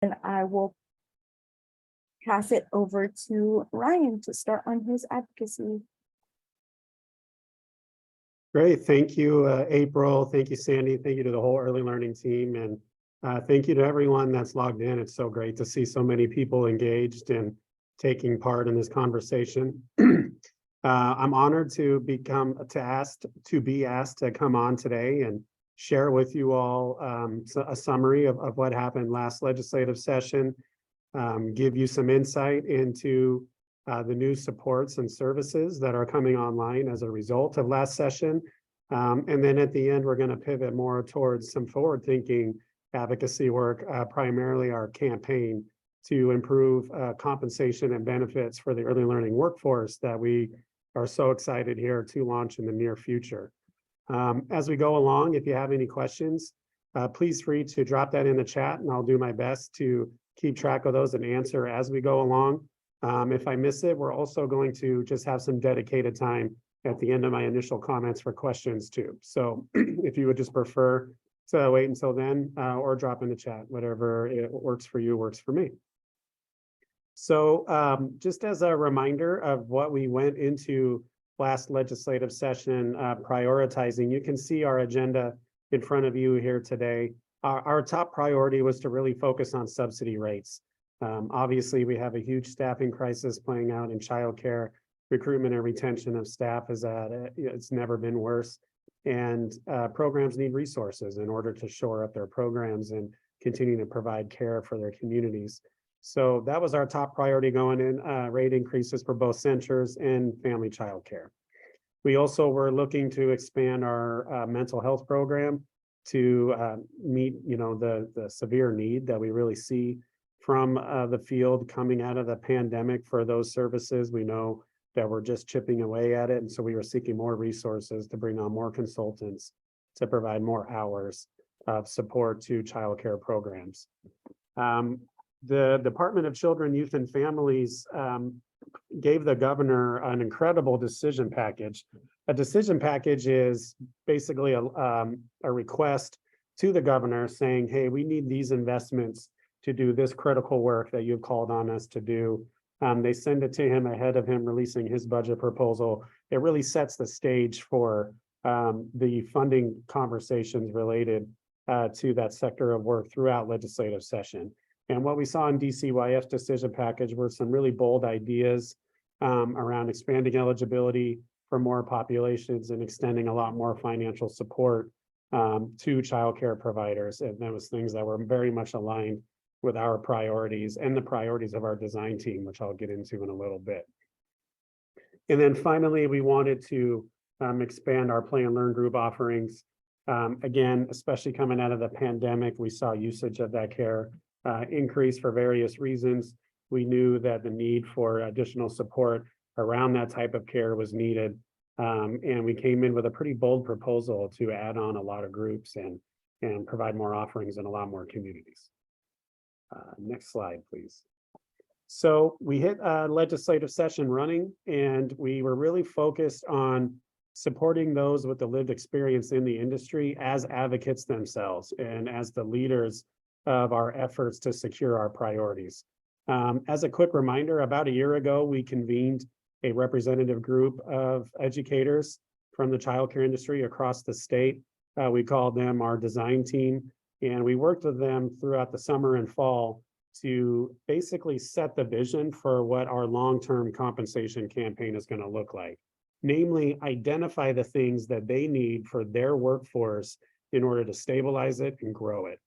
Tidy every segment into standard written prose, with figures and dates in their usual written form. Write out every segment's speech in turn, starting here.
And I will pass it over to Ryan to start on his advocacy. Great. Thank you, April. Thank you, Sandy. Thank you to the whole early learning team. And thank you to everyone that's logged in. It's so great to see so many people engaged and taking part in this conversation. I'm honored to be asked to come on today and share with you all a summary of what happened last legislative session, give you some insight into the new supports and services that are coming online as a result of last session. And then at the end, we're going to pivot more towards some forward-thinking advocacy work, primarily our campaign to improve compensation and benefits for the early learning workforce that we are so excited here to launch in the near future. As we go along, if you have any questions, please free to drop that in the chat, and I'll do my best to keep track of those and answer as we go along. If I miss it, we're also going to just have some dedicated time at the end of my initial comments for questions too. So if you would just prefer to wait until then or drop in the chat, whatever it works for you, works for me. So just as a reminder of what we went into last legislative session prioritizing, you can see our agenda in front of you here today. Our top priority was to really focus on subsidy rates. Obviously, we have a huge staffing crisis playing out in childcare. Recruitment and retention of staff is it's never been worse. And programs need resources in order to shore up their programs and continue to provide care for their communities. So that was our top priority going in, rate increases for both centers and family child care. We also were looking to expand our mental health program to meet, the severe need that we really see from the field coming out of the pandemic for those services. We know that we're just chipping away at it. And so we were seeking more resources to bring on more consultants to provide more hours of support to child care programs. The Department of Children, Youth, and Families gave the governor an incredible decision package. A decision package is basically a request to the governor saying, hey, we need these investments to do this critical work that you've called on us to do. They send it to him ahead of him releasing his budget proposal. It really sets the stage for the funding conversations related to that sector of work throughout legislative session. And what we saw in DCYF's decision package were some really bold ideas around expanding eligibility for more populations and extending a lot more financial support to childcare providers. And that was things that were very much aligned with our priorities and the priorities of our design team, which I'll get into in a little bit. And then finally, we wanted to expand our play and learn group offerings. Again, especially coming out of the pandemic, we saw usage of that care increase for various reasons. We knew that the need for additional support around that type of care was needed. And we came in with a pretty bold proposal to add on a lot of groups and provide more offerings in a lot more communities. Next slide, please. So we hit a legislative session running, and we were really focused on supporting those with the lived experience in the industry as advocates themselves and as the leaders of our efforts to secure our priorities. As a quick reminder, about a year ago, we convened a representative group of educators from the childcare industry across the state. We called them our design team, and we worked with them throughout the summer and fall to basically set the vision for what our long-term compensation campaign is going to look like. Namely, identify the things that they need for their workforce in order to stabilize it and grow it.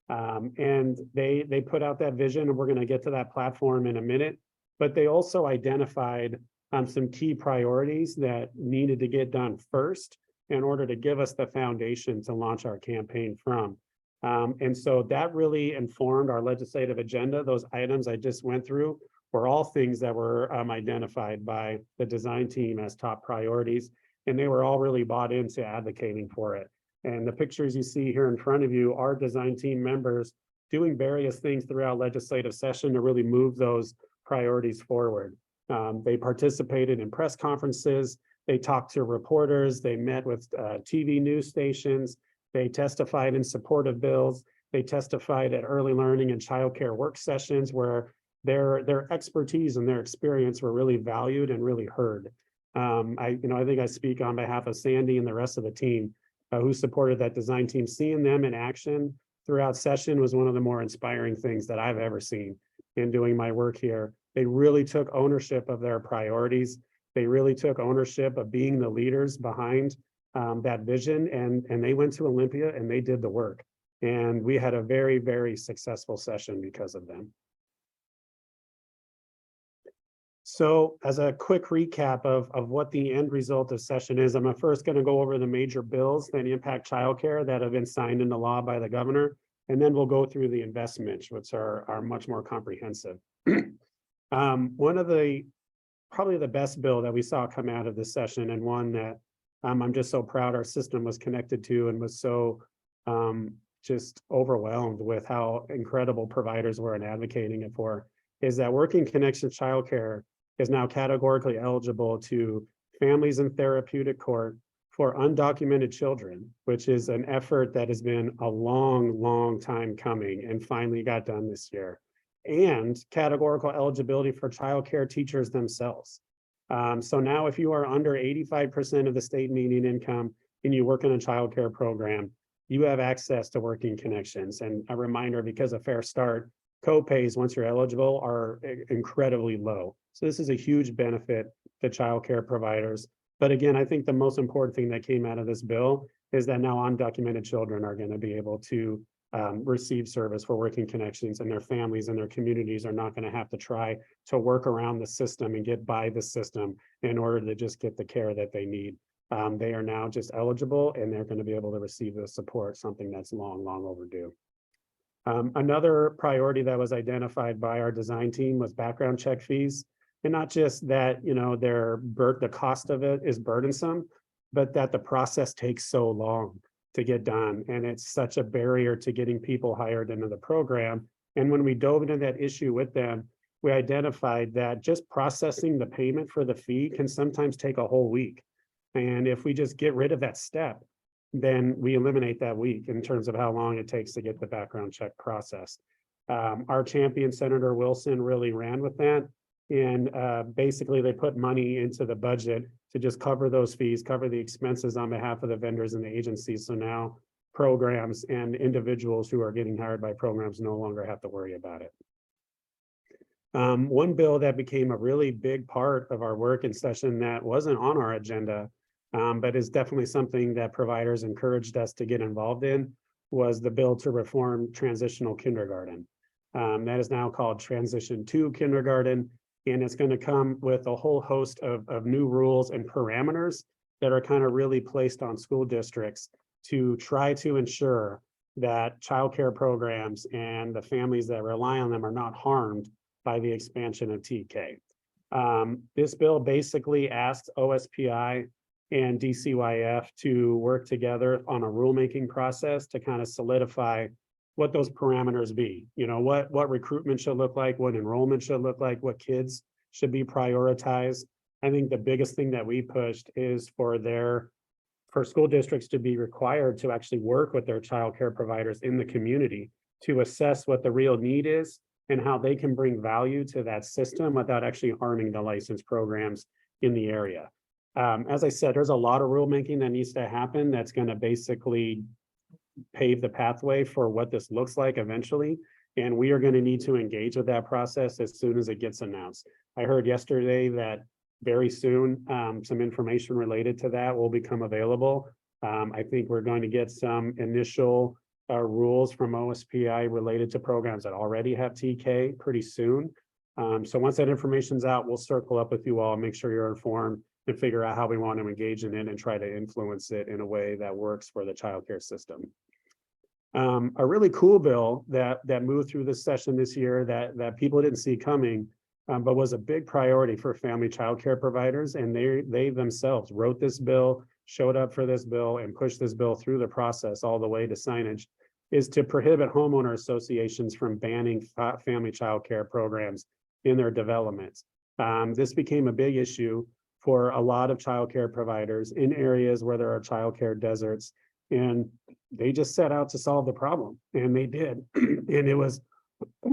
And they put out that vision, and we're going to get to that platform in a minute, but they also identified some key priorities that needed to get done first in order to give us the foundation to launch our campaign from. And so that really informed our legislative agenda. Those items I just went through were all things that were identified by the design team as top priorities, and they were all really bought into advocating for it. And the pictures you see here in front of you are design team members doing various things throughout legislative session to really move those priorities forward. They participated in press conferences, they talked to reporters, they met with TV news stations, they testified in support of bills, They testified at early learning and childcare work sessions where their expertise and their experience were really valued and really heard. I think I speak on behalf of Sandy and the rest of the team who supported that design team. Seeing them in action throughout session was one of the more inspiring things that I've ever seen in doing my work here. They really took ownership of their priorities. They really took ownership of being the leaders behind that vision, and they went to Olympia and they did the work. And we had a very, very successful session because of them. So as a quick recap of what the end result of session is, I'm first going to go over the major bills that impact childcare that have been signed into law by the governor, and then we'll go through the investments, which are much more comprehensive. One of probably the best bill that we saw come out of this session, and one that I'm just so proud our system was connected to and was so just overwhelmed with how incredible providers were in advocating it for, is that Working Connections Childcare is now categorically eligible to families in therapeutic court for undocumented children, which is an effort that has been a long, long time coming and finally got done this year. And categorical eligibility for childcare teachers themselves. So now if you are under 85% of the state median income and you work in a childcare program, you have access to Working Connections. And a reminder, because of Fair Start, co-pays once you're eligible are incredibly low. So this is a huge benefit to childcare providers. But again, I think the most important thing that came out of this bill is that now undocumented children are going to be able to receive service for Working Connections, and their families and their communities are not going to have to try to work around the system and get by the system in order to just get the care that they need. They are now just eligible, and they're going to be able to receive the support, something that's long, long overdue. Another priority that was identified by our design team was background check fees. And not just that, the cost of it is burdensome, but that the process takes so long to get done. And it's such a barrier to getting people hired into the program. And when we dove into that issue with them, we identified that just processing the payment for the fee can sometimes take a whole week. And if we just get rid of that step, then we eliminate that week in terms of how long it takes to get the background check processed. Our champion, Senator Wilson, really ran with that. And basically they put money into the budget to just cover those fees, cover the expenses on behalf of the vendors and the agencies. So now programs and individuals who are getting hired by programs no longer have to worry about it. One bill that became a really big part of our work in session that wasn't on our agenda, but is definitely something that providers encouraged us to get involved in, was the bill to reform transitional kindergarten. That is now called Transition to Kindergarten, and it's going to come with a whole host of new rules and parameters that are kind of really placed on school districts to try to ensure that childcare programs and the families that rely on them are not harmed by the expansion of TK. This bill basically asks OSPI and DCYF to work together on a rulemaking process to kind of solidify what those parameters be. What recruitment should look like, what enrollment should look like, what kids should be prioritized. I think the biggest thing that we pushed is for school districts to be required to actually work with their childcare providers in the community to assess what the real need is and how they can bring value to that system without actually harming the licensed programs in the area. As I said, there's a lot of rulemaking that needs to happen that's going to basically pave the pathway for what this looks like eventually. And we are going to need to engage with that process as soon as it gets announced. I heard yesterday that very soon some information related to that will become available. I think we're going to get some initial rules from OSPI related to programs that already have TK pretty soon. So once that information's out, we'll circle up with you all, make sure you're informed, and figure out how we want to engage in it and try to influence it in a way that works for the childcare system. A really cool bill that moved through this session this year that people didn't see coming, but was a big priority for family childcare providers, and they themselves wrote this bill, showed up for this bill, and pushed this bill through the process all the way to signage, is to prohibit homeowner associations from banning family childcare programs in their development. This became a big issue for a lot of childcare providers in areas where there are childcare deserts. And they just set out to solve the problem, and they did. And it was,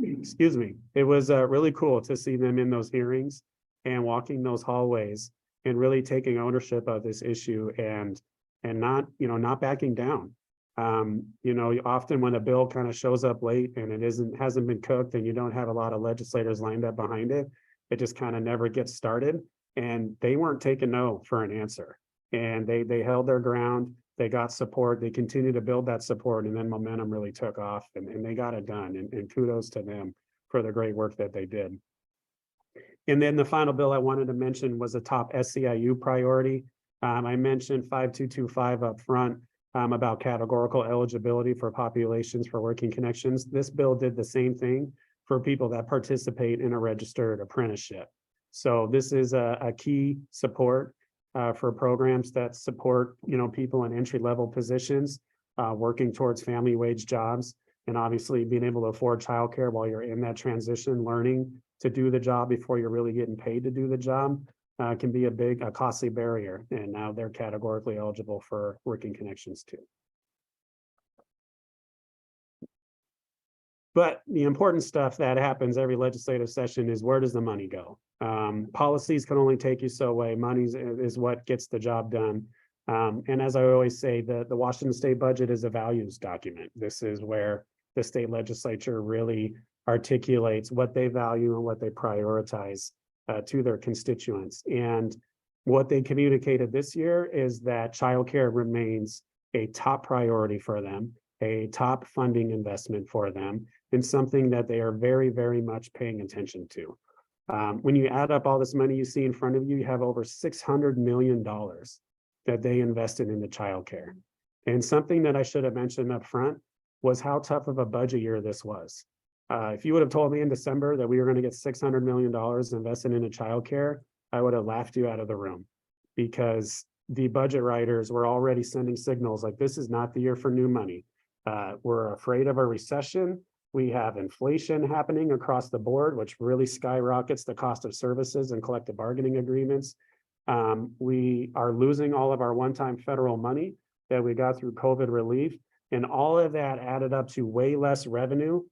excuse me, it was really cool to see them in those hearings and walking those hallways and really taking ownership of this issue and not, not backing down. Often when a bill kind of shows up late and it hasn't been cooked and you don't have a lot of legislators lined up behind it, it just kind of never gets started. And they weren't taking no for an answer. And they held their ground. They got support. They continued to build that support, and then momentum really took off, and they got it done. And kudos to them for the great work that they did. And then the final bill I wanted to mention was a top SCIU priority. I mentioned 5225 up front about categorical eligibility for populations for working connections. This bill did the same thing for people that participate in a registered apprenticeship. So this is a key support for programs that support, people in entry-level positions, working towards family wage jobs, and obviously being able to afford childcare while you're in that transition, learning to do the job before you're really getting paid to do the job can be a costly barrier. And now they're categorically eligible for working connections too. But the important stuff that happens every legislative session is, where does the money go? Policies can only take you so way. Money is what gets the job done. And as I always say, the Washington State budget is a values document. This is where the state legislature really articulates what they value and what they prioritize to their constituents. And what they communicated this year is that childcare remains a top priority for them, a top funding investment for them, and something that they are very, very much paying attention to. When you add up all this money you see in front of you, you have over $600 million that they invested into childcare. And something that I should have mentioned up front was how tough of a budget year this was. If you would have told me in December that we were going to get $600 million invested into childcare, I would have laughed you out of the room, because the budget writers were already sending signals like, this is not the year for new money. We're afraid of a recession. We have inflation happening across the board, which really skyrockets the cost of services and collective bargaining agreements. We are losing all of our one-time federal money that we got through COVID relief. And all of that added up to way less revenue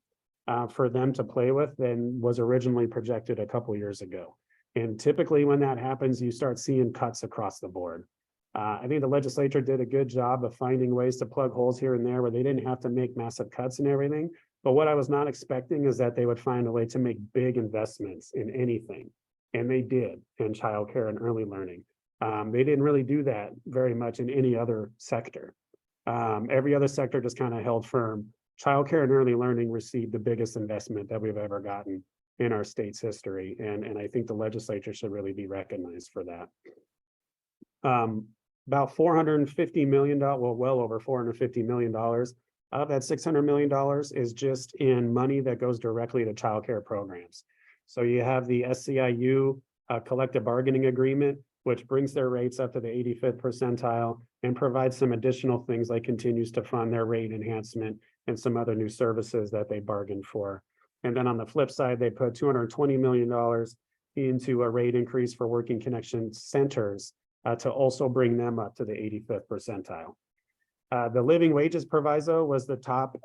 for them to play with than was originally projected a couple years ago. And typically when that happens, you start seeing cuts across the board. I think the legislature did a good job of finding ways to plug holes here and there where they didn't have to make massive cuts and everything. But what I was not expecting is that they would find a way to make big investments in anything. And they did in childcare and early learning. They didn't really do that very much in any other sector. Every other sector just kind of held firm. Childcare and early learning received the biggest investment that we've ever gotten in our state's history. And I think the legislature should really be recognized for that. About $450 million, well over $450 million of that $600 million is just in money that goes directly to childcare programs. So you have the SCIU collective bargaining agreement, which brings their rates up to the 85th percentile and provides some additional things like continues to fund their rate enhancement and some other new services that they bargained for. And then on the flip side, they put $220 million into a rate increase for working connection centers to also bring them up to the 85th percentile. The living wages proviso was the top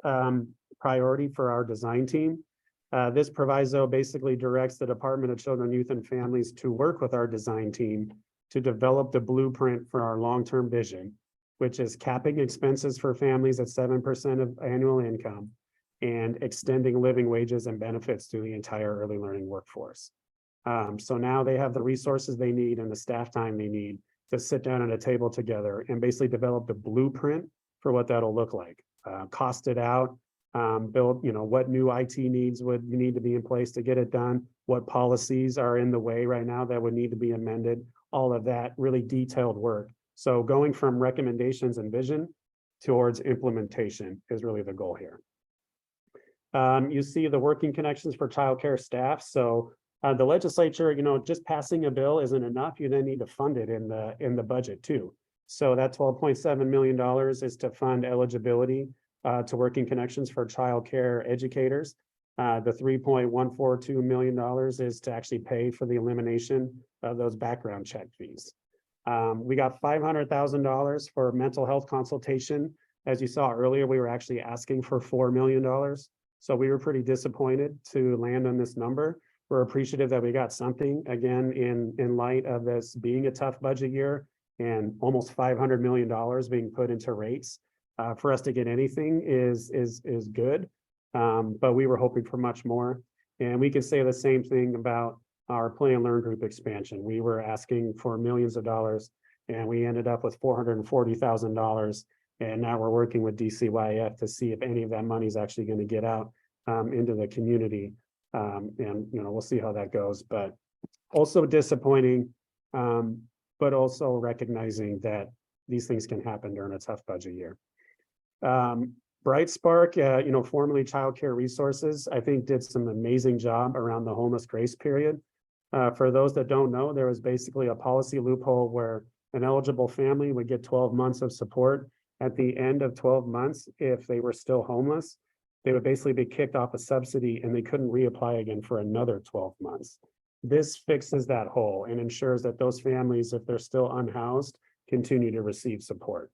priority for our design team. This proviso basically directs the Department of Children, Youth, and Families to work with our design team to develop the blueprint for our long-term vision, which is capping expenses for families at 7% of annual income and extending living wages and benefits to the entire early learning workforce. So now they have the resources they need and the staff time they need to sit down at a table together and basically develop the blueprint for what that'll look like. Cost it out, build, what new IT needs would need to be in place to get it done, what policies are in the way right now that would need to be amended, all of that really detailed work. So going from recommendations and vision towards implementation is really the goal here. You see the working connections for childcare staff. So the legislature, just passing a bill isn't enough. You then need to fund it in the budget too. So that $12.7 million is to fund eligibility to working connections for childcare educators. The $3.142 million is to actually pay for the elimination of those background check fees. We got $500,000 for mental health consultation As you saw earlier, we were actually asking for $4 million. So we were pretty disappointed to land on this number. We're appreciative that we got something again in light of this being a tough budget year and almost $500 million being put into rates. For us to get anything is good, but we were hoping for much more. And we can say the same thing about our Play and Learn group expansion. We were asking for millions of dollars, and we ended up with $440,000. And now we're working with DCYF to see if any of that money is actually going to get out into the community. And we'll see how that goes. But also disappointing, but also recognizing that these things can happen during a tough budget year. Bright Spark, formerly Child Care Resources, I think did some amazing job around the homeless grace period. For those that don't know, there was basically a policy loophole where an eligible family would get 12 months of support. At the end of 12 months, if they were still homeless, they would basically be kicked off a subsidy and they couldn't reapply again for another 12 months. This fixes that hole and ensures that those families, if they're still unhoused, continue to receive support.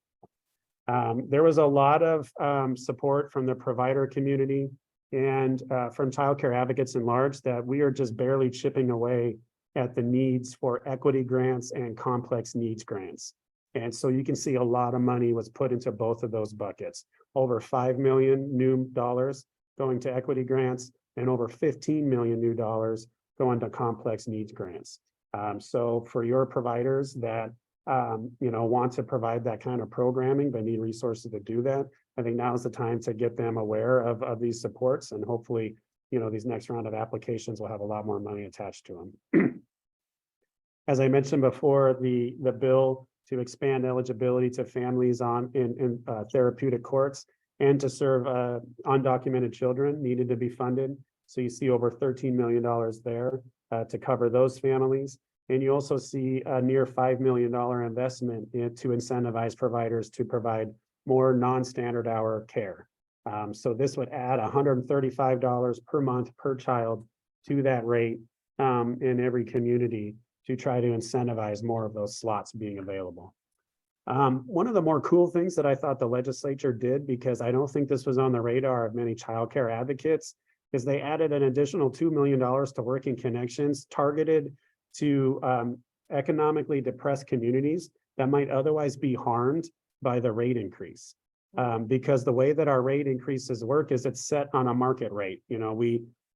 There was a lot of support from the provider community and from childcare advocates in large that we are just barely chipping away at the needs for equity grants and complex needs grants. And so you can see a lot of money was put into both of those buckets. Over $5 million new dollars going to equity grants and over $15 million new dollars going to complex needs grants. So for your providers that want to provide that kind of programming but need resources to do that, I think now is the time to get them aware of these supports, and hopefully these next round of applications will have a lot more money attached to them. As I mentioned before, the bill to expand eligibility to families in therapeutic courts and to serve undocumented children needed to be funded. So you see over $13 million there to cover those families. And you also see a near $5 million investment to incentivize providers to provide more non-standard hour care. So this would add $135 per month per child to that rate in every community to try to incentivize more of those slots being available. One of the more cool things that I thought the legislature did, because I don't think this was on the radar of many childcare advocates, is they added an additional $2 million to Working Connections targeted to economically depressed communities that might otherwise be harmed by the rate increase. Because the way that our rate increases work is it's set on a market rate.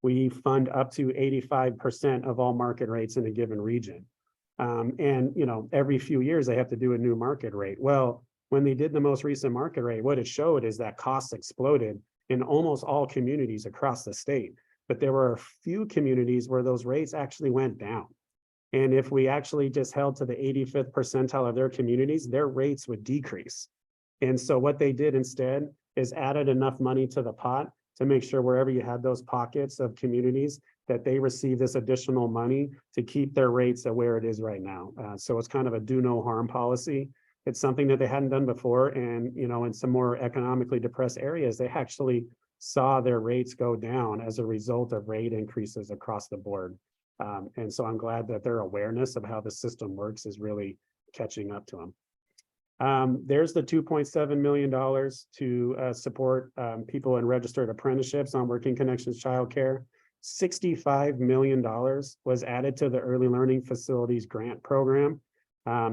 We fund up to 85% of all market rates in a given region. And every few years they have to do a new market rate. Well, when they did the most recent market rate, what it showed is that costs exploded in almost all communities across the state. But there were a few communities where those rates actually went down. And if we actually just held to the 85th percentile of their communities, their rates would decrease. And so what they did instead is added enough money to the pot to make sure wherever you had those pockets of communities that they receive this additional money to keep their rates at where it is right now. So it's kind of a do no harm policy. It's something that they hadn't done before. And, in some more economically depressed areas, they actually saw their rates go down as a result of rate increases across the board. And so I'm glad that their awareness of how the system works is really catching up to them. There's the $2.7 million to support people in registered apprenticeships on Working Connections childcare. $65 million was added to the Early Learning Facilities Grant Program.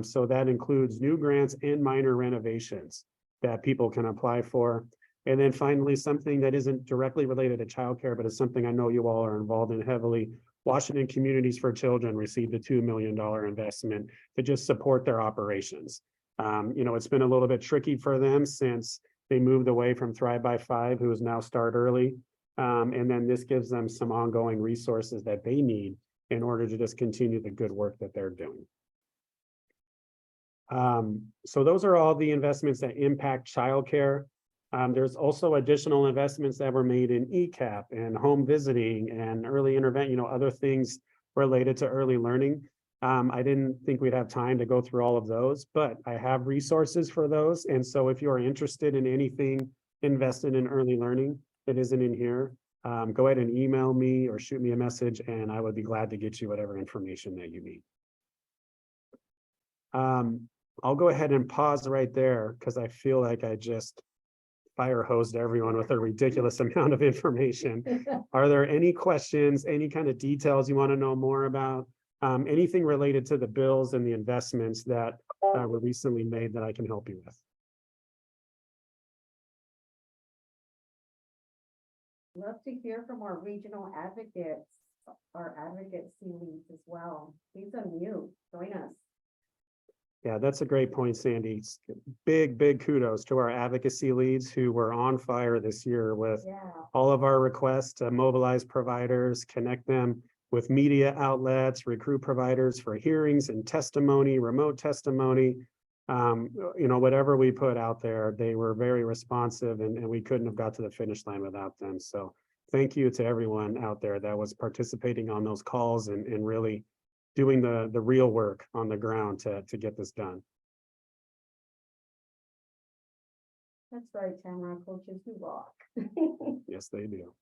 So that includes new grants and minor renovations that people can apply for. And then finally, something that isn't directly related to childcare, but is something I know you all are involved in heavily. Washington Communities for Children received a $2 million investment to just support their operations. It's been a little bit tricky for them since they moved away from Thrive by 5, who is now Start Early. And then this gives them some ongoing resources that they need in order to just continue the good work that they're doing. So those are all the investments that impact childcare. There's also additional investments that were made in ECAP and home visiting and early intervention, other things related to early learning. I didn't think we'd have time to go through all of those, but I have resources for those. And so if you're interested in anything invested in early learning that isn't in here, go ahead and email me or shoot me a message, and I would be glad to get you whatever information that you need. I'll go ahead and pause right there because I feel like I just fire hosed everyone with a ridiculous amount of information. Are there any questions, any kind of details you want to know more about? Anything related to the bills and the investments that were recently made that I can help you with? Love to hear from our regional advocates, our advocacy leads as well. Please unmute, join us. Yeah, that's a great point, Sandy. Big kudos to our advocacy leads who were on fire this year with all of our requests to mobilize providers, connect them with media outlets, recruit providers for hearings and testimony, remote testimony. Whatever we put out there, they were very responsive, and we couldn't have got to the finish line without them. So thank you to everyone out there that was participating on those calls and really doing the real work on the ground to get this done. That's right, Tamara, coaches who rock. Yes, they do.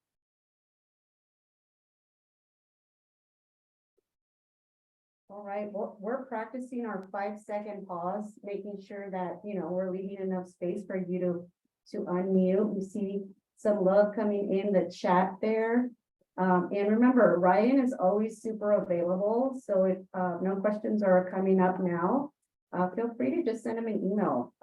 All right, well, we're practicing our 5-second pause, making sure that, we're leaving enough space for you to unmute. We see some love coming in the chat there. And remember, Ryan is always super available. So if no questions are coming up now, feel free to just send him an email.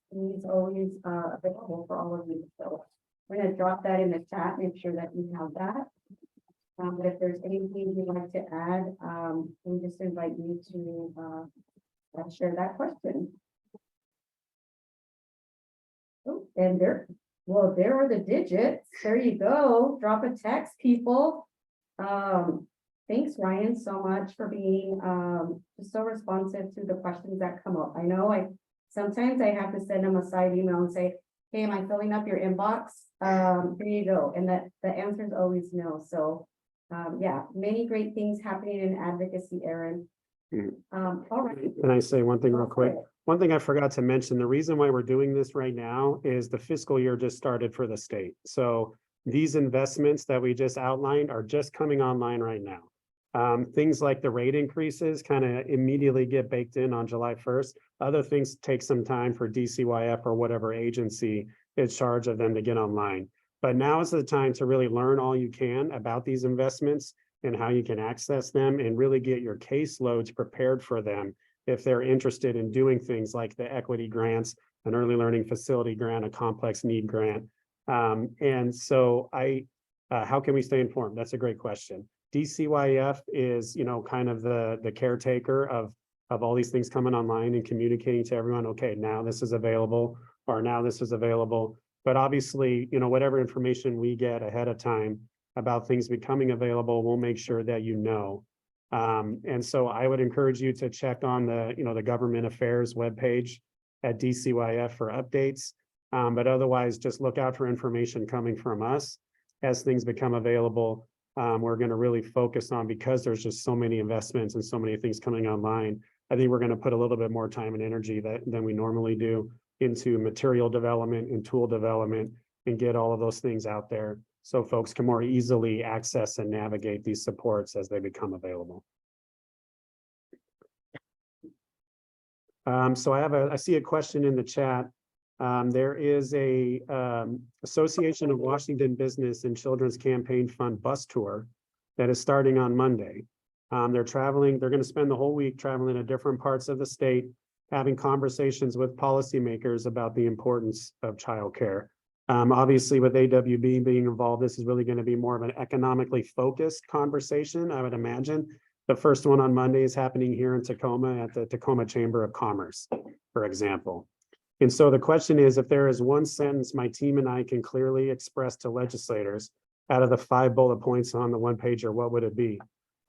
He's always available for all of you. So we're going to drop that in the chat, make sure that you have that. But if there's anything you'd like to add, we just invite you to share that question. Oh, and there are the digits. There you go. Drop a text, people. Thanks, Ryan, so much for being just so responsive to the questions that come up. I know sometimes I have to send them a side email and say, hey, am I filling up your inbox? Here you go. And the answer is always no. So yeah, many great things happening in advocacy, Aaron. All right. Can I say one thing real quick? One thing I forgot to mention, the reason why we're doing this right now is the fiscal year just started for the state. So these investments that we just outlined are just coming online right now. Things like the rate increases kind of immediately get baked in on July 1st. Other things take some time for DCYF or whatever agency is in charge of them to get online. But now is the time to really learn all you can about these investments and how you can access them and really get your caseloads prepared for them if they're interested in doing things like the equity grants, an early learning facility grant, a complex need grant. And so how can we stay informed? That's a great question. DCYF is, kind of the caretaker of all these things coming online and communicating to everyone, okay, now this is available, or now this is available. But obviously, whatever information we get ahead of time about things becoming available, we'll make sure that and so I would encourage you to check on the government affairs webpage at DCYF for updates. But otherwise, just look out for information coming from us as things become available. We're going to really focus on, because there's just so many investments and so many things coming online. I think we're going to put a little bit more time and energy than we normally do into material development and tool development and get all of those things out there so folks can more easily access and navigate these supports as they become available. So I see a question in the chat. There is a Association of Washington Business and Children's Campaign Fund bus tour that is starting on Monday. They're going to spend the whole week traveling to different parts of the state, having conversations with policymakers about the importance of childcare. Obviously, with AWB being involved, this is really going to be more of an economically focused conversation, I would imagine. The first one on Monday is happening here in Tacoma at the Tacoma Chamber of Commerce, for example. And so the question is, if there is one sentence my team and I can clearly express to legislators out of the 5 bullet points on the one pager, what would it be?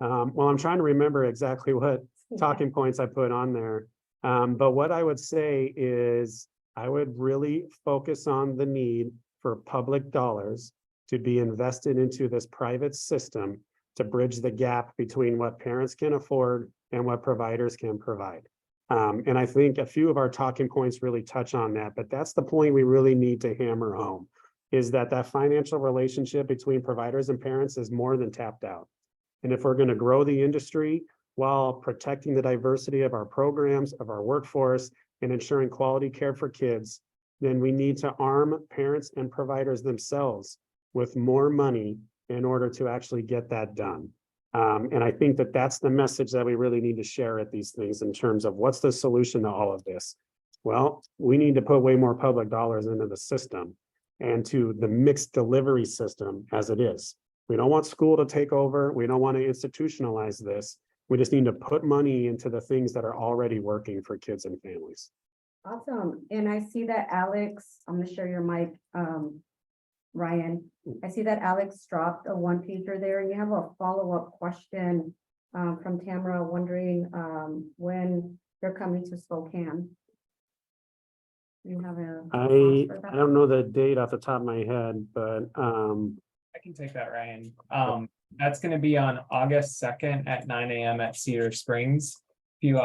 Well, I'm trying to remember exactly what talking points I put on there. But what I would say is I would really focus on the need for public dollars to be invested into this private system to bridge the gap between what parents can afford and what providers can provide. And I think a few of our talking points really touch on that, but that's the point we really need to hammer home, is that financial relationship between providers and parents is more than tapped out. And if we're going to grow the industry while protecting the diversity of our programs, of our workforce, and ensuring quality care for kids, then we need to arm parents and providers themselves with more money in order to actually get that done. And I think that that's the message that we really need to share at these things in terms of what's the solution to all of this. Well, we need to put way more public dollars into the system and to the mixed delivery system as it is. We don't want school to take over. We don't want to institutionalize this. We just need to put money into the things that are already working for kids and families. Awesome. And I see that Alex, I'm gonna share your mic, Ryan. I see that Alex dropped a one-pager there, and you have a follow-up question from Tamara wondering when they're coming to Spokane. You have a I response for that? don't know the date off the top of my head, but I can take that, Ryan. That's gonna be on August 2nd at 9 AM at Cedar Springs. If you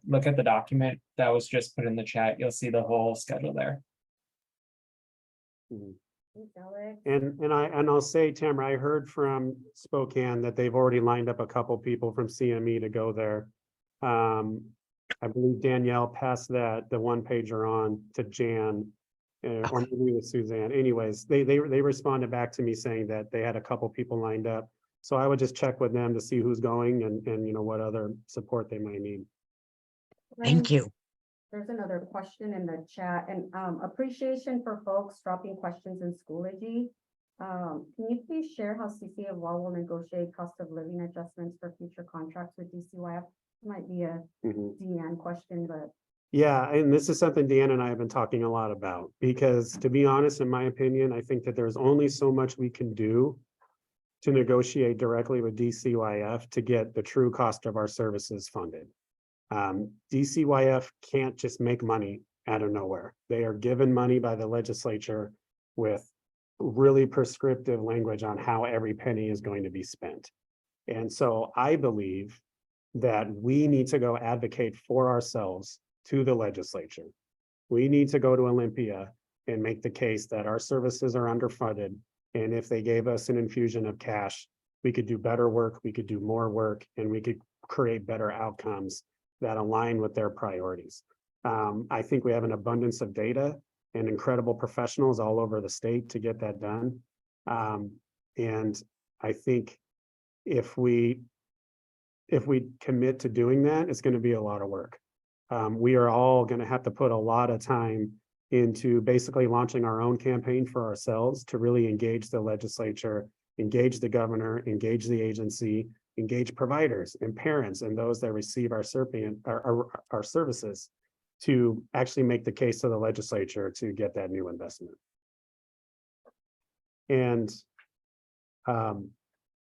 look at the document that was just put in the chat, you'll see the whole schedule there. Thanks, Alex. and I'll say, Tamara, I heard from Spokane that they've already lined up a couple people from CME to go there. I believe Danielle passed the one pager on to Jan, or maybe with Suzanne. Anyways, they responded back to me saying that they had a couple people lined up. So I would just check with them to see who's going and you know what other support they might need. Thank you. There's another question in the chat, and appreciation for folks dropping questions in Schoology. Can you please share how CCA of WA will negotiate cost of living adjustments for future contracts with DCYF? Might be a Deanne question, but Yeah, and this is something Dan and I have been talking a lot about, because to be honest, in my opinion, I think that there's only so much we can do to negotiate directly with DCYF to get the true cost of our services funded. DCYF can't just make money out of nowhere. They are given money by the legislature with really prescriptive language on how every penny is going to be spent. And so I believe that we need to go advocate for ourselves to the legislature. We need to go to Olympia and make the case that our services are underfunded. And if they gave us an infusion of cash, we could do better work, we could do more work, and we could create better outcomes that align with their priorities. I think we have an abundance of data and incredible professionals all over the state to get that done. And I think if we commit to doing that, it's going to be a lot of work. We are all going to have to put a lot of time into basically launching our own campaign for ourselves to really engage the legislature, engage the governor, engage the agency, engage providers and parents and those that receive our services to actually make the case to the legislature to get that new investment. And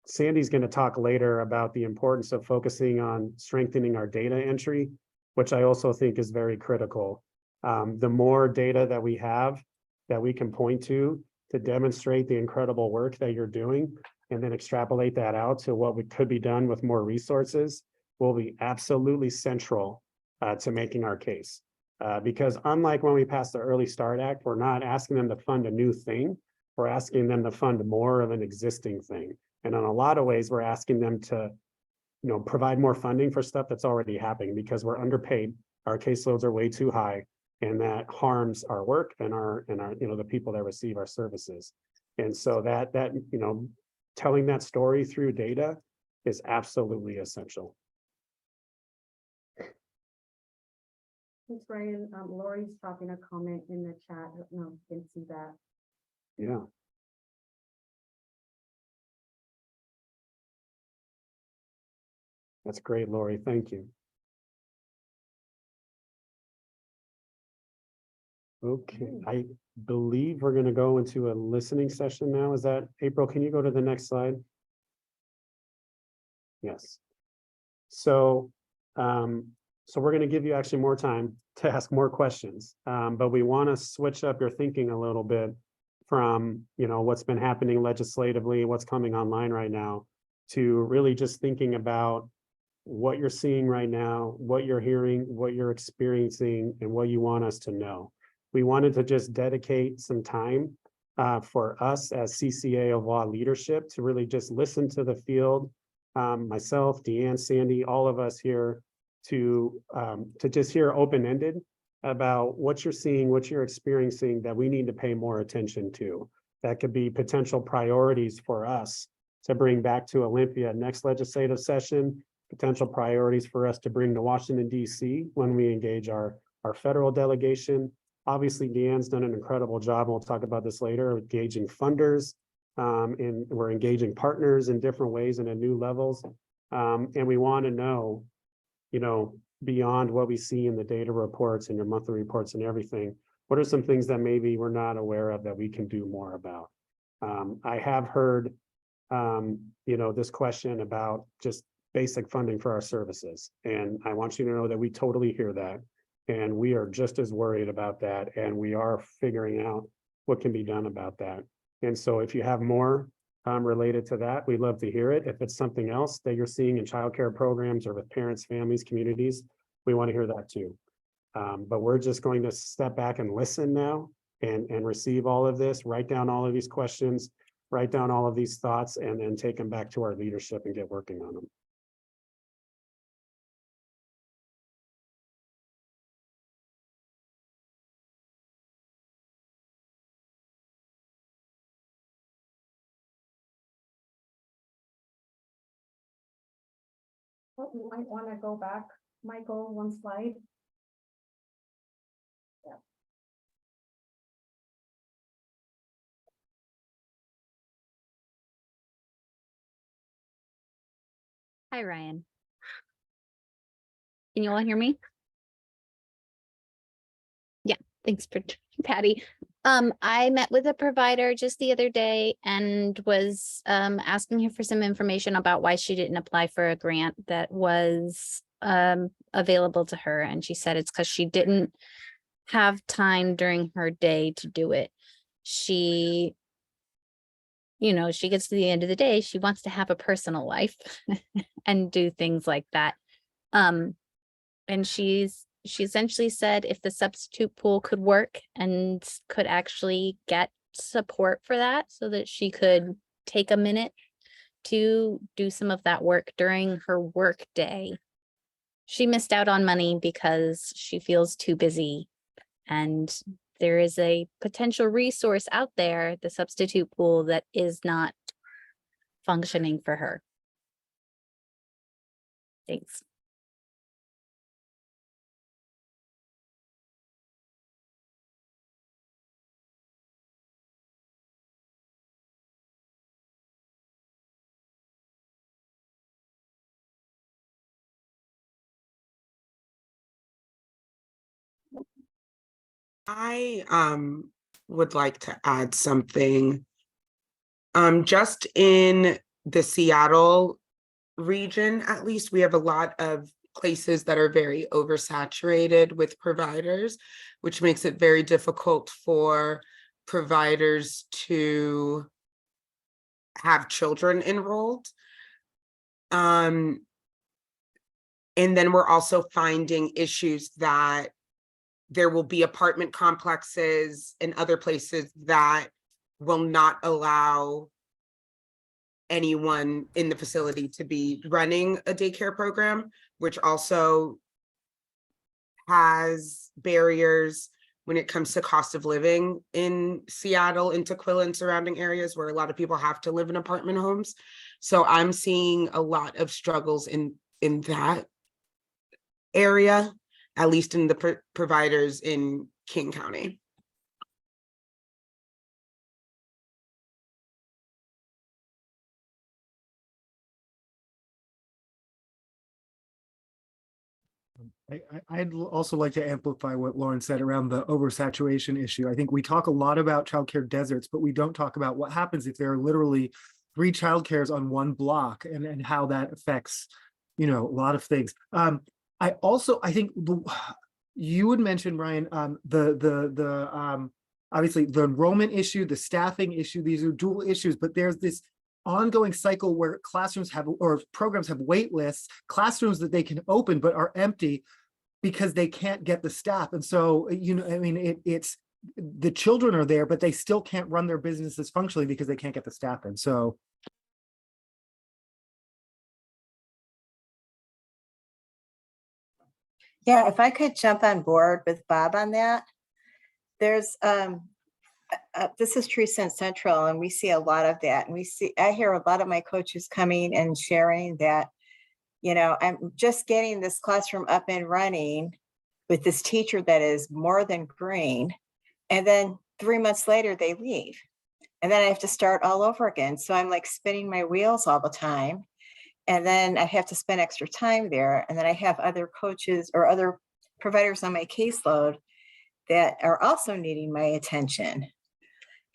Sandy's going to talk later about the importance of focusing on strengthening our data entry, which I also think is very critical. The more data that we have that we can point to demonstrate the incredible work that you're doing, and then extrapolate that out to what could be done with more resources, will be absolutely central to making our case. Because unlike when we passed the Early Start Act, we're not asking them to fund a new thing, we're asking them to fund more of an existing thing. And in a lot of ways, we're asking them to, you know, provide more funding for stuff that's already happening because we're underpaid, our caseloads are way too high, and that harms our work and our you know, the people that receive our services. And so that you know, telling that story through data is absolutely essential. thanks, Ryan. Lori's dropping a comment in the chat. I don't know if you can see that. Yeah. That's great, Lori. Thank you. Okay, I believe we're going to go into a listening session now. Is that April? Can you go to the next slide? Yes. So, so we're going to give you actually more time to ask more questions, but we want to switch up your thinking a little bit from, you know, what's been happening legislatively, what's coming online right now, to really just thinking about what you're seeing right now, what you're hearing, what you're experiencing, and what you want us to know. We wanted to just dedicate some time for us as CCA of WA leadership to really just listen to the field, myself, Deanne, Sandy, all of us here, to just hear open-ended about what you're seeing, what you're experiencing that we need to pay more attention to. That could be potential priorities for us to bring back to Olympia next legislative session, potential priorities for us to bring to Washington, D.C. when we engage our federal delegation. Obviously, Deanne's done an incredible job, and we'll talk about this later, engaging funders, and we're engaging partners in different ways and at new levels. And we want to know, beyond what we see in the data reports and your monthly reports and everything, what are some things that maybe we're not aware of that we can do more about? I have heard, this question about just basic funding for our services. And I want you to know that we totally hear that. And we are just as worried about that. And we are figuring out what can be done about that. And so if you have more related to that, we'd love to hear it. If it's something else that you're seeing in childcare programs or with parents, families, communities, we want to hear that too. But we're just going to step back and listen now and receive all of this, write down all of these questions, write down all of these thoughts, and then take them back to our leadership and get working on them. Oh, you might want to go back, Michael, one slide. Hi, Ryan. Can you all hear me? Yeah, thanks for Patty. I met with a provider just the other day and was asking her for some information about why she didn't apply for a grant that was available to her. And she said it's because she didn't have time during her day to do it. She gets to the end of the day, she wants to have a personal life and do things like that. And she essentially said if the substitute pool could work and could actually get support for that so that she could take a minute to do some of that work during her work day. She missed out on money because she feels too busy, and there is a potential resource out there, the substitute pool, that is not functioning for her. Thanks. I would like to add something. Just in the Seattle region, at least, we have a lot of places that are very oversaturated with providers, which makes it very difficult for providers to have children enrolled. And then we're also finding issues that there will be apartment complexes and other places that will not allow anyone in the facility to be running a daycare program, which also has barriers when it comes to cost of living in Seattle, in Tukwila and surrounding areas where a lot of people have to live in apartment homes. So I'm seeing a lot of struggles in that area, at least in the providers in King County. I'd also like to amplify what Lauren said around the oversaturation issue. I think we talk a lot about childcare deserts, but we don't talk about what happens if there are literally 3 childcares on one block and how that affects, a lot of things. I think you would mention, Ryan, obviously the enrollment issue, the staffing issue, these are dual issues, but there's this ongoing cycle where classrooms have, or programs have wait lists, classrooms that they can open but are empty because they can't get the staff. And so, it's the children are there, but they still can't run their businesses functionally because they can't get the staff in. So Yeah, if I could jump on board with Bob on that. There's, this is True Sense Central, and we see a lot of that. And I hear a lot of my coaches coming and sharing that, I'm just getting this classroom up and running with this teacher that is more than green. And then 3 months later, they leave. And then I have to start all over again. So I'm like spinning my wheels all the time. And then I have to spend extra time there. And then I have other coaches or other providers on my caseload that are also needing my attention.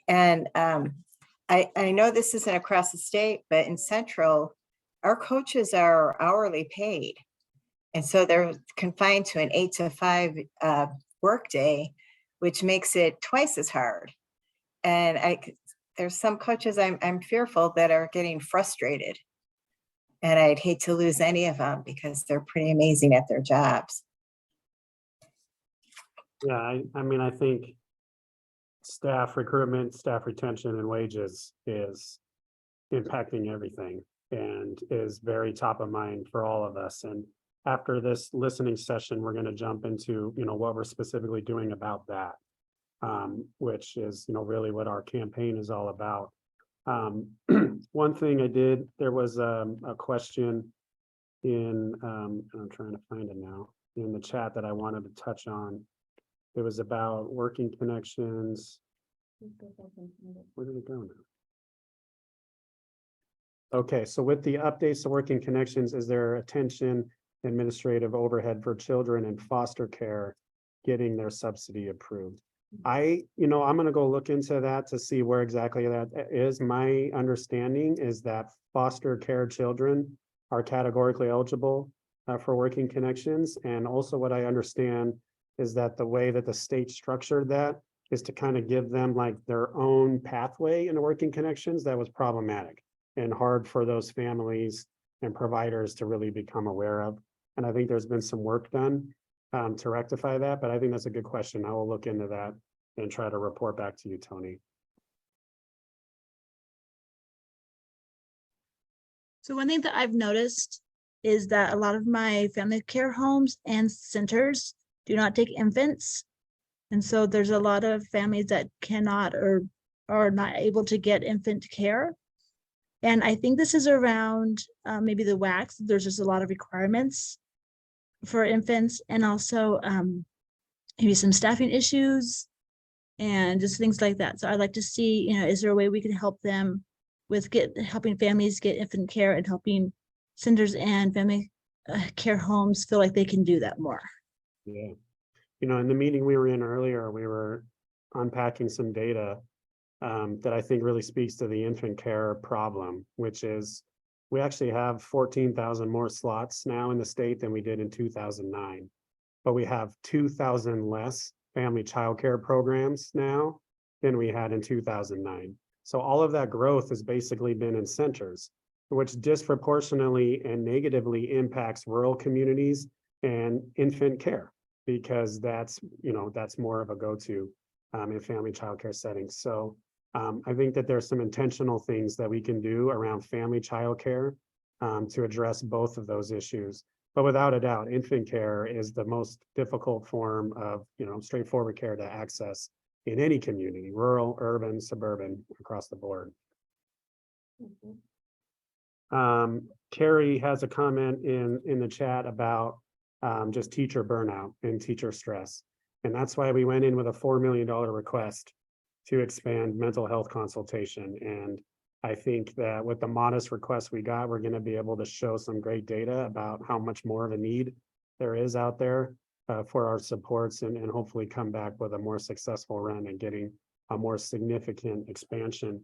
And I know this isn't across the state, but in Central, our coaches are hourly paid. And so they're confined to an 8 to 5 workday, which makes it twice as hard. And there's some coaches I'm fearful that are getting frustrated. And I'd hate to lose any of them because they're pretty amazing at their jobs. Yeah, I mean, I think staff recruitment, staff retention and wages is impacting everything and is very top of mind for all of us. And after this listening session, we're going to jump into, what we're specifically doing about that, which is, really what our campaign is all about. One thing I did, there was a question in, I'm trying to find it now, in the chat that I wanted to touch on. It was about working connections. Where did it go now? Okay, so with the updates to working connections, is there attention administrative overhead for children in foster care getting their subsidy approved? I'm going to go look into that to see where exactly that is. My understanding is that foster care children are categorically eligible for working connections. And also what I understand is that the way that the state structured that is to kind of give them like their own pathway into working connections. That was problematic and hard for those families and providers to really become aware of. And I think there's been some work done to rectify that, but I think that's a good question. I will look into that and try to report back to you, Tony. So one thing that I've noticed is that a lot of my family care homes and centers do not take infants. And so there's a lot of families that cannot or are not able to get infant care. And I think this is around maybe the WACs. There's just a lot of requirements for infants, and also maybe some staffing issues and just things like that. So I'd like to see, is there a way we can help them with helping families get infant care and helping centers and family care homes feel like they can do that more? Yeah. In the meeting we were in earlier, we were unpacking some data that I think really speaks to the infant care problem, which is we actually have 14,000 more slots now in the state than we did in 2009, but we have 2,000 less family childcare programs now than we had in 2009. So all of that growth has basically been in centers, which disproportionately and negatively impacts rural communities and infant care, because that's more of a go-to in family childcare settings. So I think that there's some intentional things that we can do around family childcare to address both of those issues. But without a doubt, infant care is the most difficult form of straightforward care to access in any community, rural, urban, suburban, across the board. Carrie has a comment in the chat about just teacher burnout and teacher stress. And that's why we went in with a $4 million request to expand mental health consultation. And I think that with the modest request we got, we're going to be able to show some great data about how much more of a need there is out there for our supports, and hopefully come back with a more successful run and getting a more significant expansion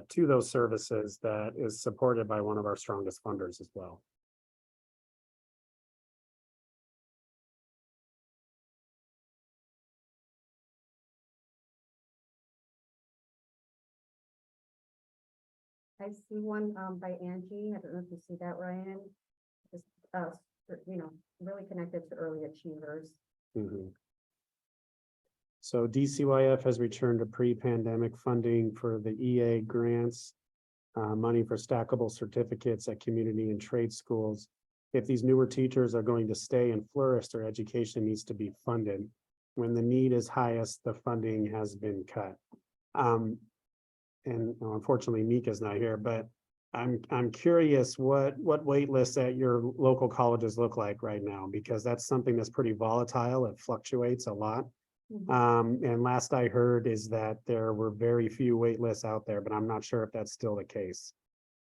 to those services that is supported by one of our strongest funders as well. I see one by Angie. I don't know if you see that, Ryan. Just really connected to early achievers. Mm-hmm. So DCYF has returned to pre-pandemic funding for the EA grants, money for stackable certificates at community and trade schools. if these newer teachers are going to stay and flourish, their education needs to be funded. When the need is highest, the funding has been cut. And unfortunately, Mika's not here, but I'm curious what wait lists at your local colleges look like right now, because that's something that's pretty volatile. It fluctuates a lot. And last I heard is that there were very few wait lists out there, but I'm not sure if that's still the case.